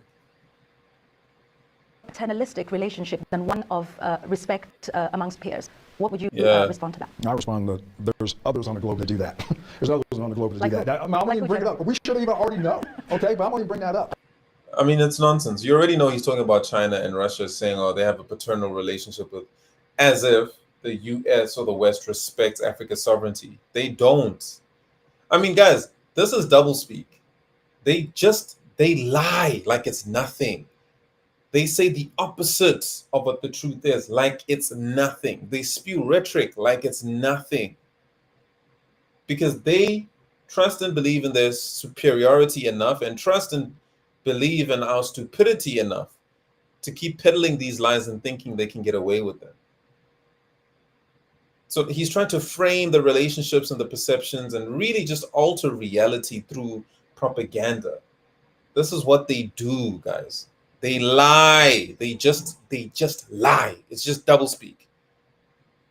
Paternalistic relationship than one of respect amongst peers. What would you Yeah. respond to that? I respond that there's others on the globe that do that. There's others on the globe that Like do who? that. I won't Like even who, bring it General? up. We should even already know, okay? But I won't even bring that up. I mean, it's nonsense. You already know he's talking about China and Russia saying, oh, they have a paternal relationship with, as if the US or the West respects Africa's sovereignty. They don't. I mean, guys, this is doublespeak. They lie like it's nothing. They say the opposite of what the truth is, like it's nothing. They spew rhetoric like it's nothing. Because they trust and believe in their superiority enough and trust and believe in our stupidity enough to keep peddling these lies and thinking they can get away with them. So he's trying to frame the relationships and the perceptions and really just alter reality through propaganda. This is what they do, guys. They lie. They just lie. It's just doublespeak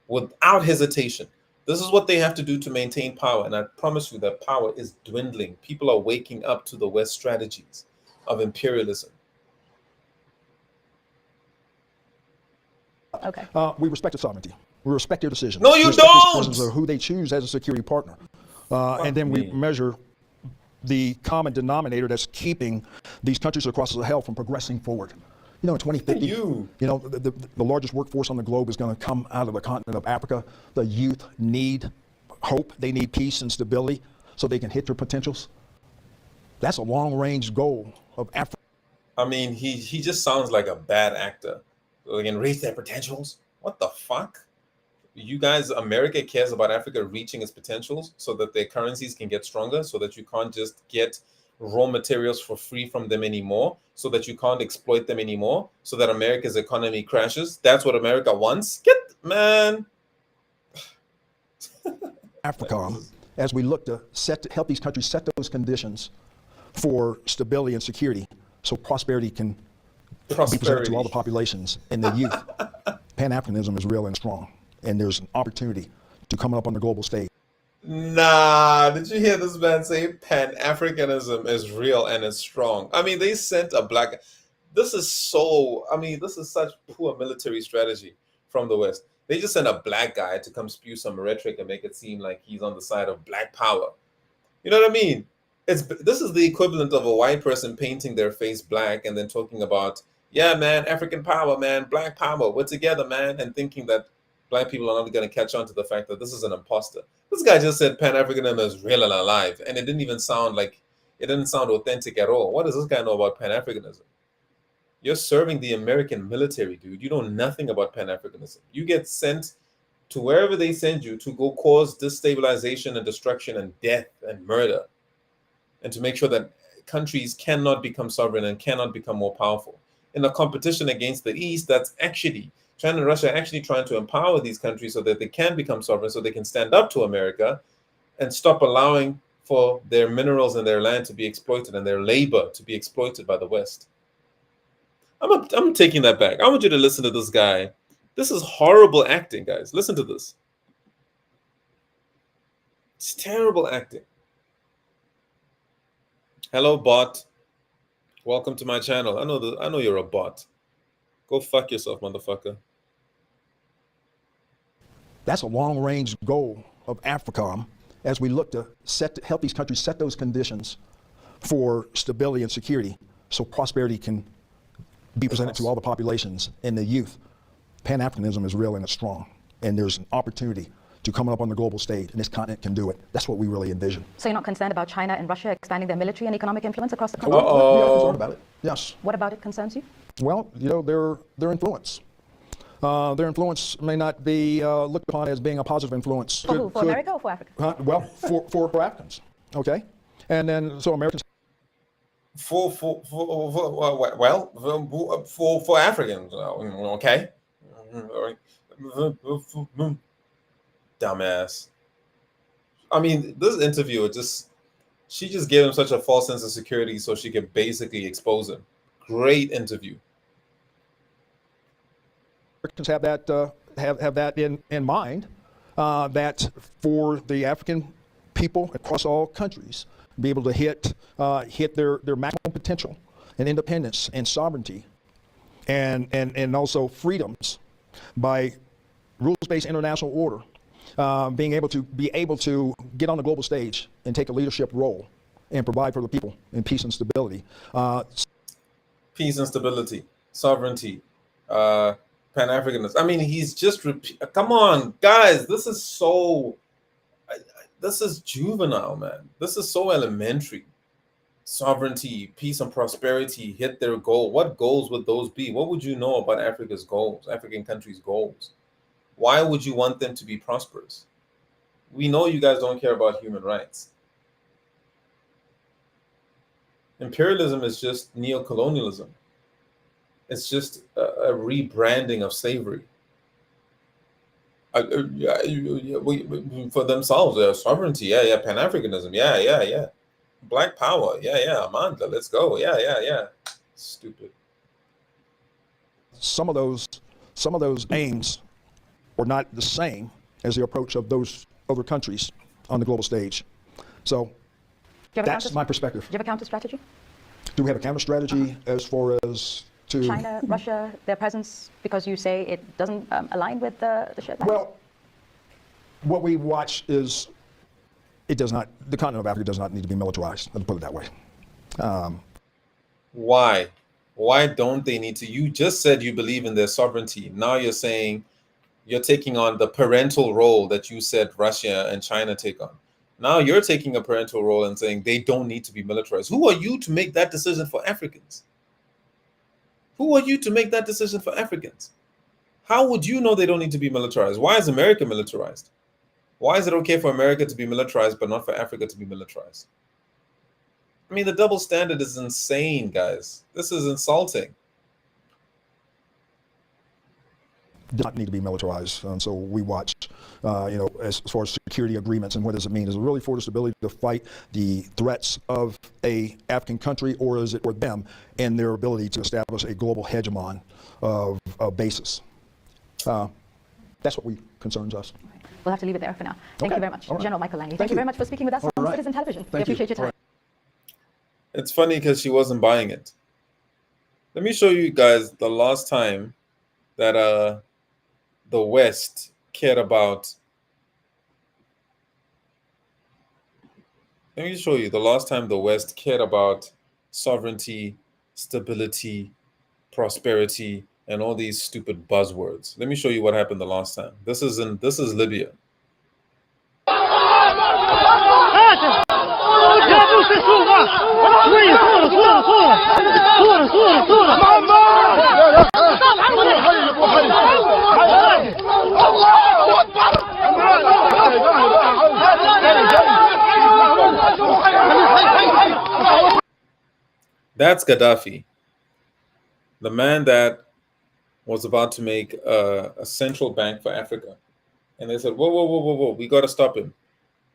without hesitation. This is what they have to do to maintain power. And I promise you that power is dwindling. People are waking up to the West strategies of imperialism. Okay. We respect their sovereignty. We respect their decisions. No, you We respect don't! their decisions of who they choose as a security partner. And then we me. measure the common denominator that's keeping these countries across the Sahel from progressing forward. You know, in 2050, You. know, the largest workforce on the globe is going to come out of the continent of Africa. The youth need hope. They need peace and stability so they can hit their potentials. That's a long-range goal of Africa. I mean, he just sounds like a bad actor. So they can reach their potentials. What the fuck? You guys, America cares about Africa reaching its potentials so that their currencies can get stronger, so that you can't just get raw materials for free from them anymore, so that you can't exploit them anymore, so that America's economy crashes. That's what America wants. Man. Africa as we look to help these countries set those conditions for stability and security so prosperity can be presented to all the populations and the youth. Pan-Africanism is real and strong, and there's an opportunity to come up on the global stage. Nah, did you hear this man say Pan-Africanism is real and it's strong? I mean, they sent a black. This is such poor military strategy from the West. They just sent a black guy to come spew some rhetoric and make it seem like he's on the side of black power. You know what I mean? This is the equivalent of a white person painting their face black and then talking about, yeah, man, African power, man, black power, we're together, man, and thinking that black people are not going to catch on to the fact that this is an imposter. This guy just said Pan-Africanism is real and alive, and it didn't sound authentic at all. What does this guy know about Pan-Africanism? You're serving the American military, dude. You know nothing about Pan-Africanism. You get sent to wherever they send you to go cause destabilization and destruction and death and murder, and to make sure that countries cannot become sovereign and cannot become more powerful. In a competition against the East, that's actually China and Russia are actually trying to empower these countries so that they can become sovereign, so they can stand up to America and stop allowing for their minerals and their land to be exploited and their labor to be exploited by the West. I'm taking that back. I want you to listen to this guy. This is horrible acting, guys. Listen to this. It's terrible acting. Hello, bot. Welcome to my channel. I know you're a bot. Go fuck yourself, motherfucker. That's a long-range goal of AFRICOM as we look to help these countries set those conditions for stability and security so prosperity can be presented to all the populations and the youth. Pan-Africanism is real and it's strong, and there's an opportunity to come up on the global stage, and this continent can do it. That's what we really envision. So you're not concerned about China and Russia expanding their military and economic influence across the continent? We are concerned about it, yes. What about it concerns you? Well, you know, their influence. Their influence may not be looked upon as being a positive influence. For who? For America or for Africa? Well, for Africans, okay? And then, so Americans. For Africans, okay? Dumbass. I mean, this interviewer she just gave him such a false sense of security so she could basically expose him. Great interview. Americans have that in mind, that for the African people across all countries, be able to hit their maximum potential and independence and sovereignty and also freedoms by rules-based international order, being able to get on the global stage and take a leadership role and provide for the people in peace and stability. Peace and stability, sovereignty, Pan-Africanism. I mean, he's just come on, guys. This is so. This is juvenile, man. This is so elementary. Sovereignty, peace, and prosperity hit their goal. What goals would those be? What would you know about Africa's goals, African countries' goals? Why would you want them to be prosperous? We know you guys don't care about human rights. Imperialism is just neocolonialism. It's just a rebranding of slavery. For themselves, sovereignty, Pan-Africanism, Black power, Amanda, let's go, Stupid. Some of those aims are not the same as the approach of those other countries on the global stage. So that's my perspective. Do you have a counter strategy? Do we have a counter strategy as far as to China, Russia, their presence, because you say it doesn't align with the shared value? Well, what we watch is the continent of Africa does not need to be militarized. Let's put it that way. Why? Why don't they need to? You just said you believe in their sovereignty. Now you're saying you're taking on the parental role that you said Russia and China take on. Now you're taking a parental role and saying they don't need to be militarized. Who are you to make that decision for Africans? Who are you to make that decision for Africans? How would you know they don't need to be militarized? Why is America militarized? Why is it okay for America to be militarized but not for Africa to be militarized? I mean, the double standard is insane, guys. This is insulting. Does not need to be militarized. And so we watch, as far as security agreements and what does it mean? Is it really for the stability to fight the threats of a African country, or is it for them and their ability to establish a global hegemon of basis? That's what concerns us. We'll have to leave it there for now. Thank you very much, General Michael Langley. Thank you very much for speaking with us on Citizen Television. We appreciate your time. It's funny because she wasn't buying it. Let me show you guys the last time that the West cared about. Let me show you the last time the West cared about sovereignty, stability, prosperity, and all these stupid buzzwords. Let me show you what happened the last time. This is Libya. That's Gaddafi, the man that was about to make a central bank for Africa. And they said, whoa, we got to stop him.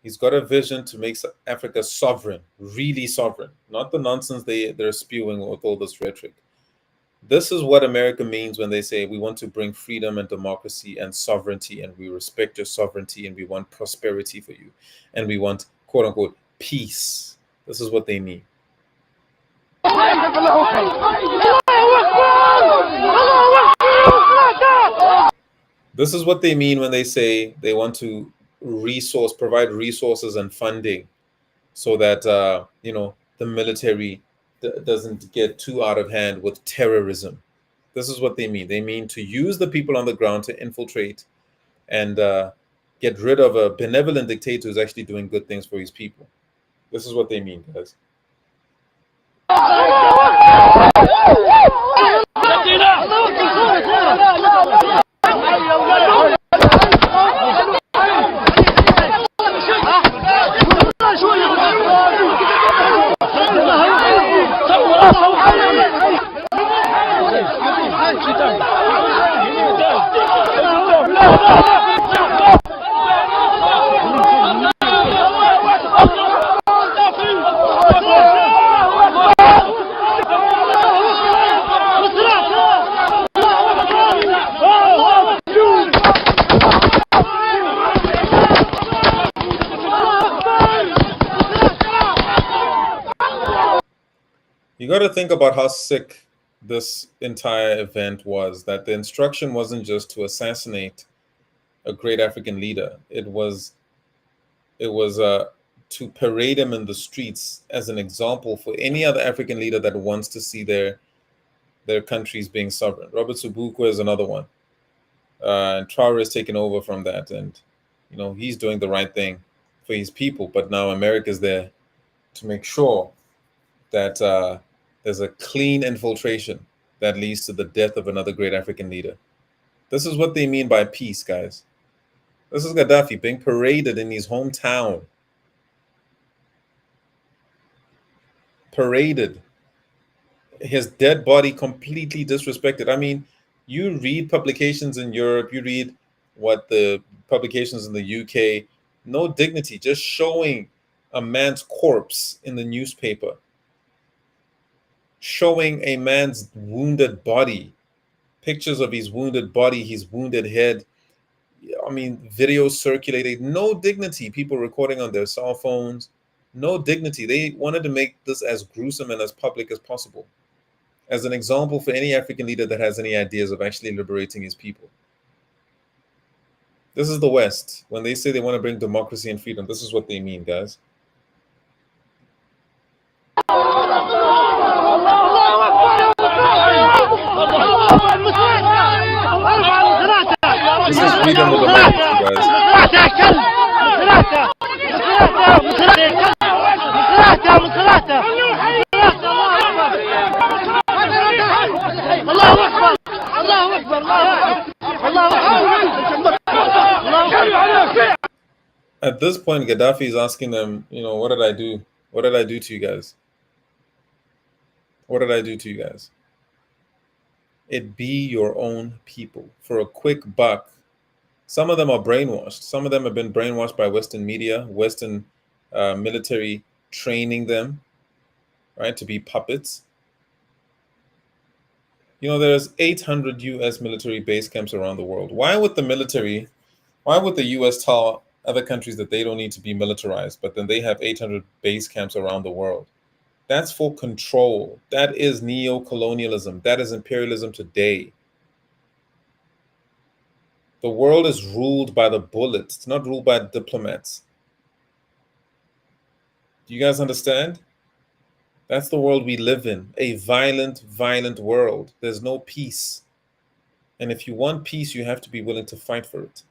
He's got a vision to make Africa sovereign, really sovereign, not the nonsense they're spewing with all this rhetoric. This is what America means when they say we want to bring freedom and democracy and sovereignty, and we respect your sovereignty, and we want prosperity for you, and we want, quote unquote, peace. This is what they mean. This is what they mean when they say they want to provide resources and funding so that the military doesn't get too out of hand with terrorism. This is what they mean. They mean to use the people on the ground to infiltrate and get rid of a benevolent dictator who's actually doing good things for his people. This is what they mean, guys. Oh! got to think about how sick this entire event was, that the instruction wasn't just to assassinate a great African leader. It was to parade him in the streets as an example for any other African leader that wants to see their countries being sovereign. Robert Sobukwe is another one. And Traore is taking over from that, and he's doing the right thing for his people. But now America's there to make sure that there's a clean infiltration that leads to the death of another great African leader. This is what they mean by peace, guys. This is Gaddafi being paraded in his hometown. Paraded. His dead body completely disrespected. I mean, you read publications in Europe, you read what the publications in the UK, no dignity, just showing a man's corpse in the newspaper, showing a man's wounded body, pictures of his wounded body, his wounded head. I mean, videos circulating, no dignity, people recording on their cell phones, no dignity. They wanted to make this as gruesome and as public as possible, as an example for any African leader that has any ideas of actually liberating his people. This is the West. When they say they want to bring democracy and freedom, this is what they mean, guys. This is freedom of democracy, guys. At this point, Gaddafi is asking them, what did I do? What did I do to you guys? What did I do to you guys? It be your own people for a quick buck. Some of them are brainwashed. Some of them have been brainwashed by Western media, Western military training them, right, to be puppets. There's 800 U.S. military base camps around the world. Why would the U.S. tell other countries that they don't need to be militarized, but then they have 800 base camps around the world? That's for control. That is neo-colonialism. That is imperialism today. The world is ruled by the bullets. It's not ruled by diplomats. Do you guys understand? That's the world we live in. A violent, violent world. There's no peace. And if you want peace, you have to be willing to fight for it.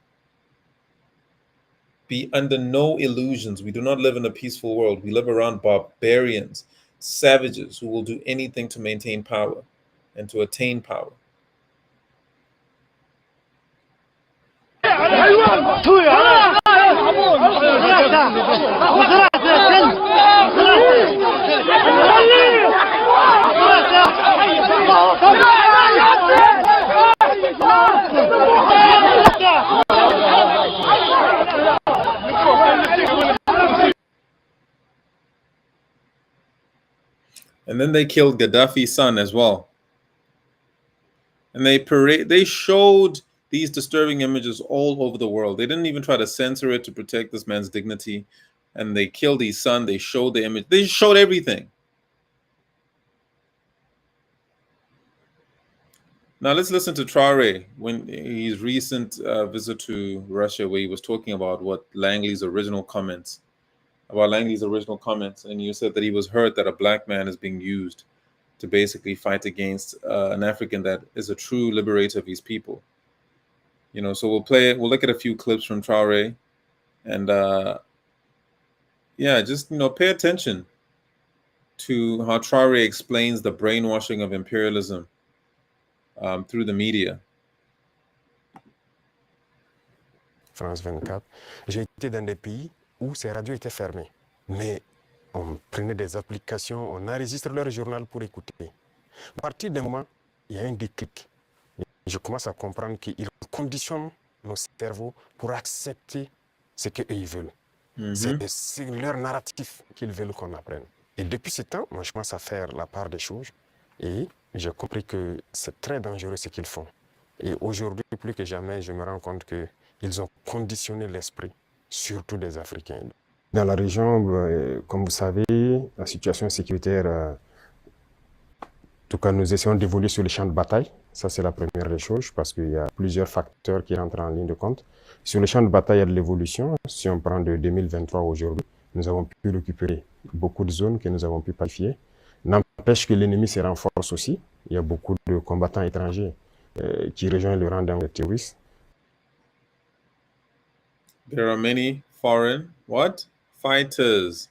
Be under no illusions. We do not live in a peaceful world. We live around barbarians, savages who will do anything to maintain power and to attain power. And then they killed Gaddafi's son as well. And they showed these disturbing images all over the world. They didn't even try to censor it to protect this man's dignity. And they killed his son. They showed the image. They showed everything. Now let's listen to Traore when his recent visit to Russia, where he was talking about Langley's original comments. And you said that he was hurt that a black man is being used to basically fight against an African that is a true liberator of his people. So we'll look at a few clips from Traore, and just pay attention to how Traore explains the brainwashing of imperialism through the media. France 24, j'ai été dans des pays où ces radios étaient fermées. Mais on prenait des applications, on enregistre leur journal pour écouter. À partir d'un moment, il y a un déclic. Je commence à comprendre qu'ils conditionnent nos cerveaux pour accepter ce qu'ils veulent. C'est leur narratif qu'ils veulent qu'on apprenne. Et depuis ce temps, moi, je commence à faire la part des choses. Et j'ai compris que c'est très dangereux ce qu'ils font. Et aujourd'hui, plus que jamais, je me rends compte qu'ils ont conditionné l'esprit, surtout des Africains. Dans la région, comme vous savez, la situation sécuritaire tout cas, nous essayons d'évoluer sur les champs de bataille. Ça, c'est la première des choses, parce qu'il y a plusieurs facteurs qui rentrent en ligne de compte. Sur les champs de bataille, il y a de l'évolution. Si on prend de 2023 aujourd'hui, nous avons pu récupérer beaucoup de zones que nous avons pu pacifier. N'empêche que l'ennemi se renforce aussi. Il y a beaucoup de combattants étrangers qui rejoignent le rang des terroristes. There are many foreign what? Fighters.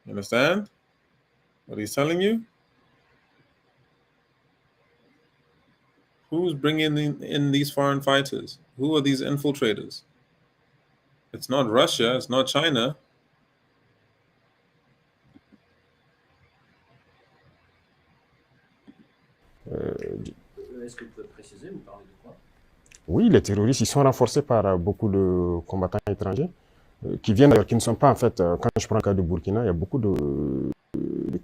You understand what he's telling you? Who's bringing in these foreign fighters? Who are these infiltrators? It's not Russia. It's not China. Est-ce que vous pouvez préciser, vous parlez de quoi? Oui, les terroristes, ils sont renforcés par beaucoup de combattants étrangers qui viennent d'ailleurs, qui ne sont pas en fait, quand je prends le cas de Burkina, il y a beaucoup de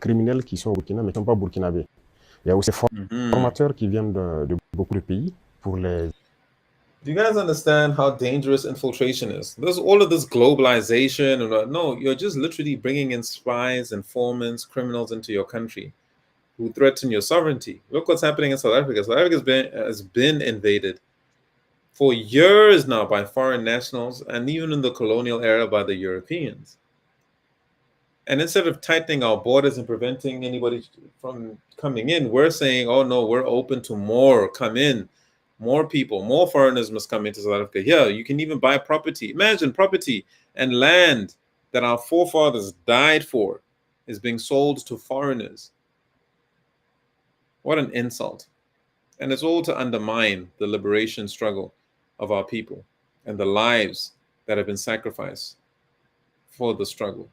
criminels qui sont au Burkina mais qui ne sont pas burkinabés. Il y a aussi des formateurs qui viennent de beaucoup de pays pour les... Do you guys understand how dangerous infiltration is? There's all of this globalization. No, you're just literally bringing in spies, informants, criminals into your country who threaten your sovereignty. Look what's happening in South Africa. South Africa has been invaded for years now by foreign nationals, and even in the colonial era by the Europeans. And instead of tightening our borders and preventing anybody from coming in, we're saying, oh no, we're open to more, come in. More people, more foreigners must come into South Africa. Here, you can even buy property. Imagine property and land that our forefathers died for is being sold to foreigners. What an insult. And it's all to undermine the liberation struggle of our people and the lives that have been sacrificed for the struggle.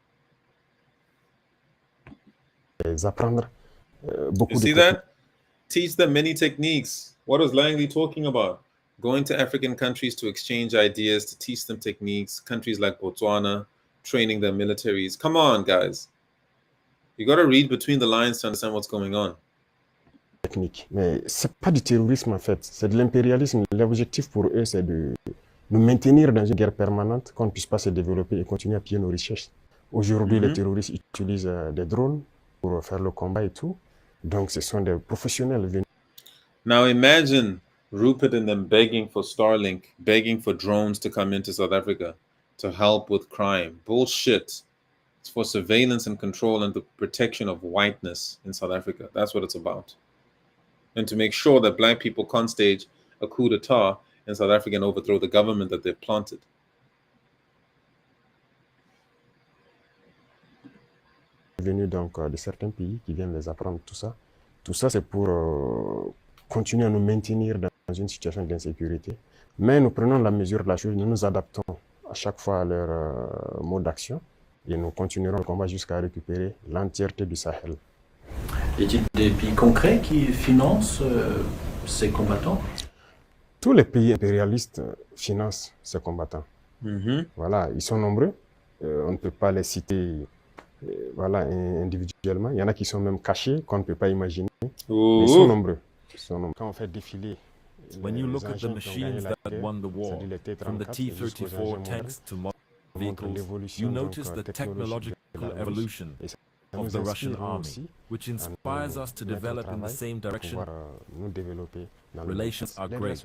Apprendre beaucoup you see that? Teach them many techniques. What was Langley talking about? Going to African countries to exchange ideas, to teach them techniques. Countries like Botswana, training their militaries. Come on, guys. You got to read between the lines to understand what's going on. Technique. Mais c'est pas du terrorisme en fait, c'est de l'impérialisme. L'objectif pour eux, c'est de nous maintenir dans une guerre permanente, qu'on ne puisse pas se développer et continuer à piller nos richesses. Aujourd'hui, les terroristes utilisent des drones pour faire le combat et tout. Donc, ce sont des professionnels venus. Now imagine Rupert and them begging for Starlink, begging for drones to come into South Africa to help with crime. Bullshit. It's for surveillance and control and the protection of whiteness in South Africa. That's what it's about. And to make sure that black people can't stage a coup d'etat in South Africa and overthrow the government that they've planted. Venus donc de certains pays qui viennent les apprendre tout ça. Tout ça, c'est pour continuer à nous maintenir dans une situation d'insécurité. Mais nous prenons la mesure de la chose, nous nous adaptons à chaque fois à leur mode d'action et nous continuerons le combat jusqu'à récupérer l'entièreté du Sahel. Y a-t-il des pays concrets qui financent ces combattants? Tous les pays impérialistes financent ces combattants. Voilà, ils sont nombreux. On ne peut pas les citer voilà, individuellement. Il y en a qui sont même cachés, qu'on ne peut pas imaginer. Mais ils sont nombreux. Quand on fait défiler when you look at the machines that won the war, from the T-34 tanks to modern vehicles, you notice the technological evolution of the Russian army, which inspires us to develop in the same direction. Relations are great,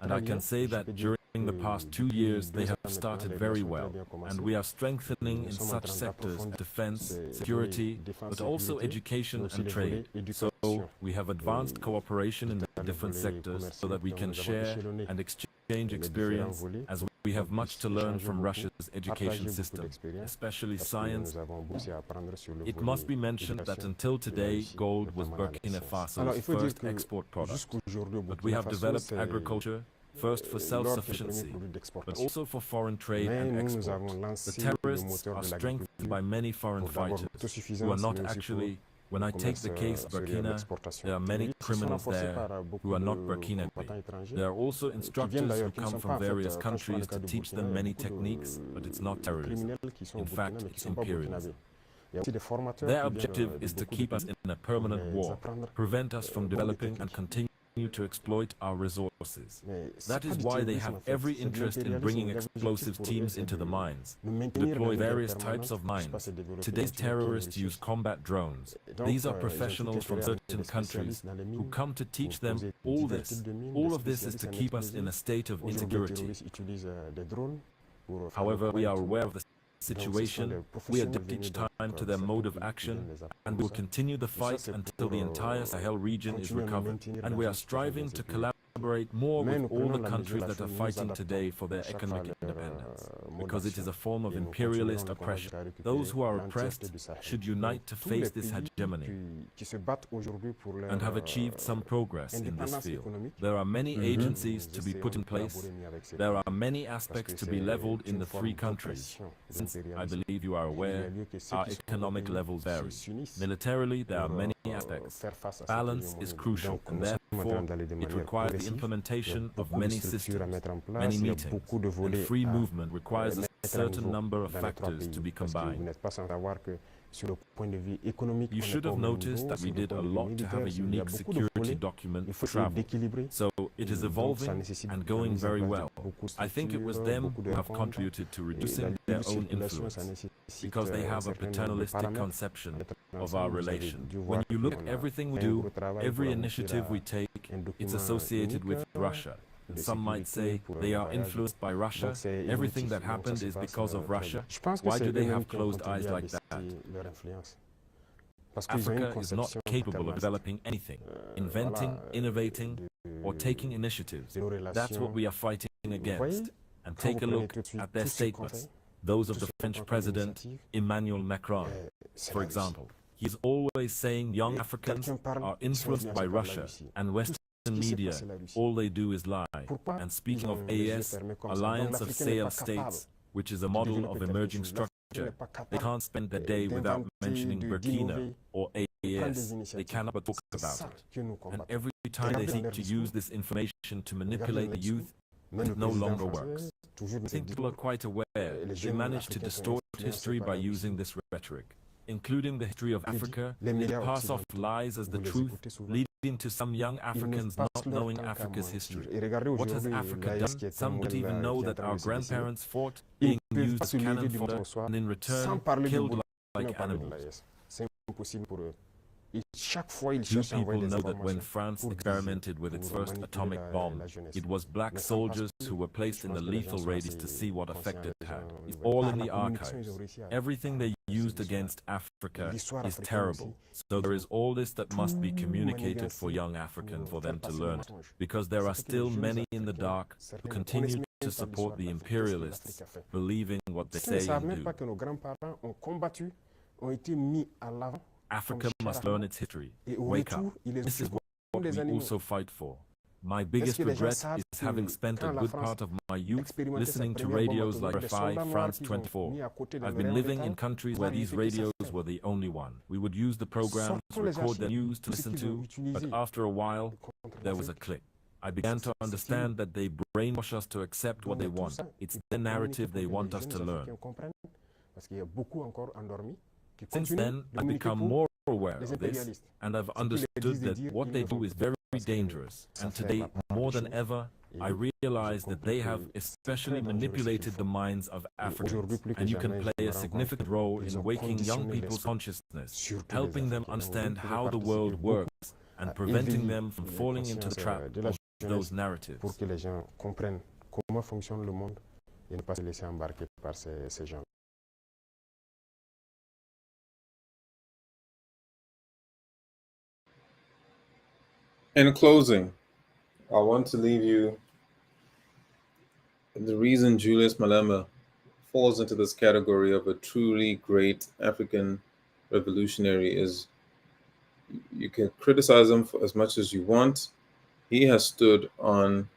and I can say that during the past 2 years they have started very well, and we are strengthening in such sectors as defense, security, but also education and trade. So we have advanced cooperation in the different sectors so that we can share and exchange experience, as we have much to learn from Russia's education system, especially science. It must be mentioned that until today, gold was Burkina Faso's first export product. But we have developed agriculture, first for self-sufficiency, but also for foreign trade and export. The terrorists are strengthened by many foreign fighters who are not actually... When I take the case Burkina, there are many criminals there who are not Burkinabe. There are also instructors who come from various countries to teach them many techniques, but it's not terrorism. In fact, it's imperialism. Their objective is to keep us in a permanent war, prevent us from developing and continue to exploit our resources. That is why they have every interest in bringing explosive teams into the mines, to deploy various types of mines. Today's terrorists use combat drones. These are professionals from certain countries who come to teach them all this. All of this is to keep us in a state of insecurity. However, we are aware of the situation, we adapt each time to their mode of action, and will continue the fight until the entire Sahel region is recovered. And we are striving to collaborate more with all the countries that are fighting today for their economic independence, because it is a form of imperialist oppression. Those who are oppressed should unite to face this hegemony and have achieved some progress in this field. There are many agencies to be put in place. There are many aspects to be leveled in the three countries. Since I believe you are aware, our economic levels vary. Militarily, there are many aspects. Balance is crucial, and therefore it requires the implementation of many systems, many meetings, and free movement requires a certain number of factors to be combined. You should have noticed that we did a lot to have a unique security document for travel. So it is evolving and going very well. I think it was them who have contributed to reducing their own influence, because they have a paternalistic conception of our relation. When you look at everything we do, every initiative we take, it's associated with Russia. Some might say they are influenced by Russia. Everything that happened is because of Russia. Why do they have closed eyes like that? Africa is not capable of developing anything, inventing, innovating, or taking initiatives. That's what we are fighting against. And take a look at their statements. Those of the French President, Emmanuel Macron, for example. He is always saying young Africans are influenced by Russia, and Western media, all they do is lie. And speaking of AES, Alliance of Sahel States, which is a model of emerging structure, they can't spend their day without mentioning Burkina or AES. They cannot but talk about it. And every time they seek to use this information to manipulate the youth, it no longer works. I think people are quite aware they managed to distort history by using this rhetoric, including the history of Africa. They pass off lies as the truth, leading to some young Africans not knowing Africa's history. What has Africa done? Some don't even know that our grandparents fought, being used as cannon fodder, and in return killed like animals. Do people know that when France experimented with its first atomic bomb, it was black soldiers who were placed in the lethal radius to see what effect it had? It's all in the archives. Everything they used against Africa is terrible. So there is all this that must be communicated for young Africans for them to learn it, because there are still many in the dark who continue to support the imperialists, believing what they say and do. Africa must learn its history. Wake up. This is what we also fight for. My biggest regret is having spent a good part of my youth listening to radios like RFI, France 24. I've been living in countries where these radios were the only one. We would use the programs, record the news to listen to, but after a while, there was a click. I began to understand that they brainwash us to accept what they want. It's the narrative they want us to learn. Since then, I've become more aware of this, and I've understood that what they do is very dangerous. And today, more than ever, I realize that they have especially manipulated the minds of Africans, and you can play a significant role in waking young people's consciousness, helping them understand how the world works, and preventing them from falling into the trap of those narratives. In closing, I want to leave you the reason Julius Malema falls into this category of a truly great African revolutionary is you can criticize him for as much as you want. He has stood on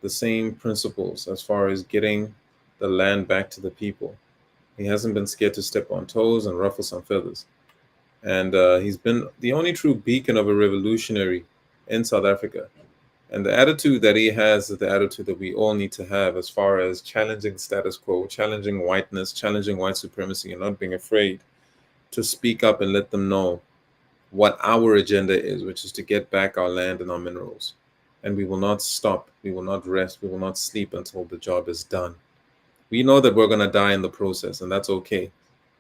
the same principles as far as getting the land back to the people. He hasn't been scared to step on toes and ruffle some feathers. And he's been the only true beacon of a revolutionary in South Africa. And the attitude that he has is the attitude that we all need to have as far as challenging status quo, challenging whiteness, challenging white supremacy, and not being afraid to speak up and let them know what our agenda is, which is to get back our land and our minerals. and we will not stop. We will not rest. We will not sleep until the job is done. We know that we're going to die in the process, and that's okay.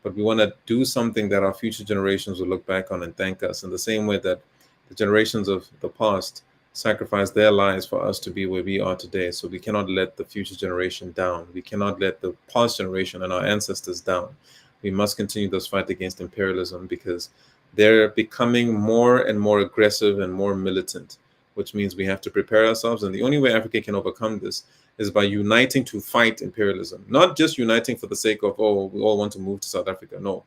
But we want to do something that our future generations will look back on and thank us in the same way that the generations of the past sacrificed their lives for us to be where we are today. So we cannot let the future generation down. We cannot let the past generation and our ancestors down. We must continue this fight against imperialism because they're becoming more and more aggressive and more militant, which means we have to prepare ourselves. And the only way Africa can overcome this is by uniting to fight imperialism, not just uniting for the sake of, oh, we all want to move to South Africa. No,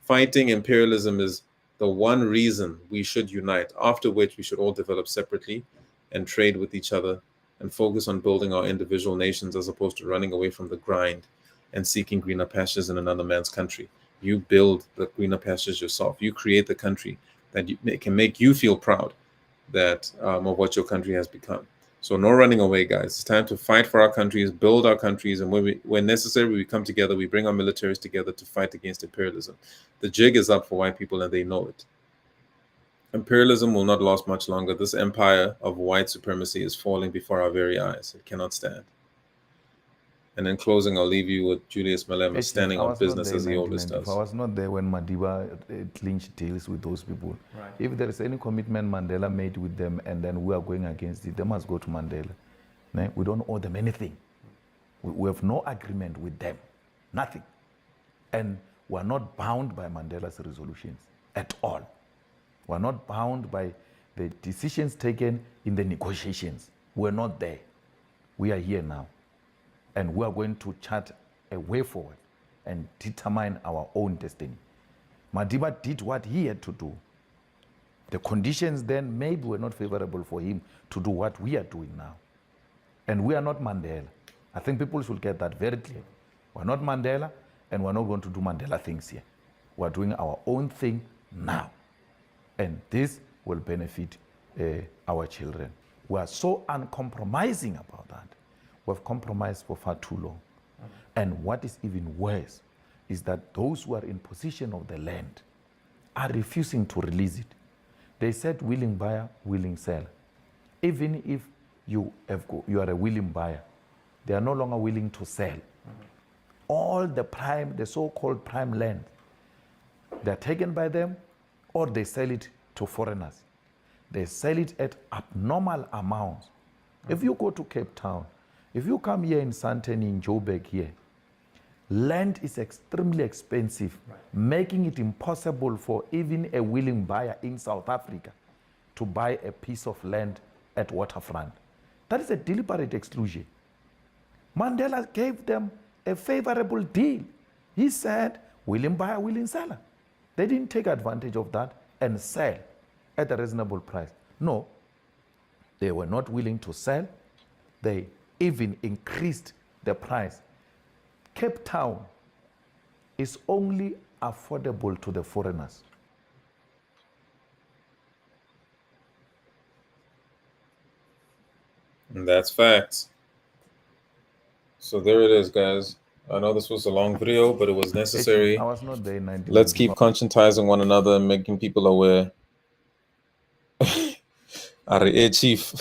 fighting imperialism is the one reason we should unite, after which we should all develop separately and trade with each other and focus on building our individual nations as opposed to running away from the grind and seeking greener pastures in another man's country. You build the greener pastures yourself. You create the country that can make you feel proud that of what your country has become. So no running away, guys. It's time to fight for our countries, build our countries, and when necessary, we come together, we bring our militaries together to fight against imperialism. The jig is up for white people, and they know it. Imperialism will not last much longer. This empire of white supremacy is falling before our very eyes. It cannot stand. And in closing, I'll leave you with Julius Malema standing on business as he always does. I was not there when Madiba clinched deals with those people. Right. If there is any commitment Mandela made with them and then we are going against it, they must go to Mandela. We don't owe them anything. We have no agreement with them. Nothing. And we're not bound by Mandela's resolutions at all. We're not bound by the decisions taken in the negotiations. We're not there. We are here now. And we are going to chart a way forward and determine our own destiny. Madiba did what he had to do. The conditions then maybe were not favorable for him to do what we are doing now. And we are not Mandela. I think people should get that very clear. We're not Mandela, and we're not going to do Mandela things here. We're doing our own thing now. And this will benefit our children. We are so uncompromising about that. We've compromised for far too long. And what is even worse is that those who are in possession of the land are refusing to release it. They said willing buyer, willing seller. Even if you are a willing buyer, they are no longer willing to sell. All the so-called prime land, they're taken by them or they sell it to foreigners. They sell it at abnormal amounts. If you go to Cape Town, if you come here in Sandton, in Joburg here, land is extremely expensive, making it impossible for even a willing buyer in South Africa to buy a piece of land at waterfront. That is a deliberate exclusion. Mandela gave them a favorable deal. He said, willing buyer, willing seller. They didn't take advantage of that and sell at a reasonable price. No, they were not willing to sell. They even increased the price. Cape Town is only affordable to the foreigners. And that's facts. So there it is, guys. I know this was a long video, but it was necessary. I was not there in 1994. Let's keep conscientizing one another and making people aware. Are Chief.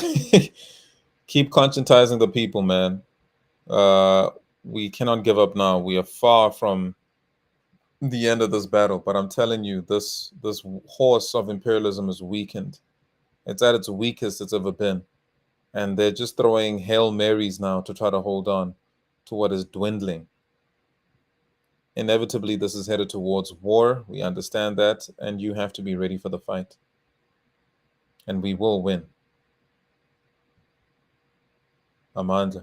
Keep conscientizing the people, man. We cannot give up now. We are far from the end of this battle, but I'm telling you, this horse of imperialism is weakened. It's at its weakest it's ever been. And they're just throwing Hail Marys now to try to hold on to what is dwindling. Inevitably, this is headed towards war. We understand that, and you have to be ready for the fight. And we will win. Amandla.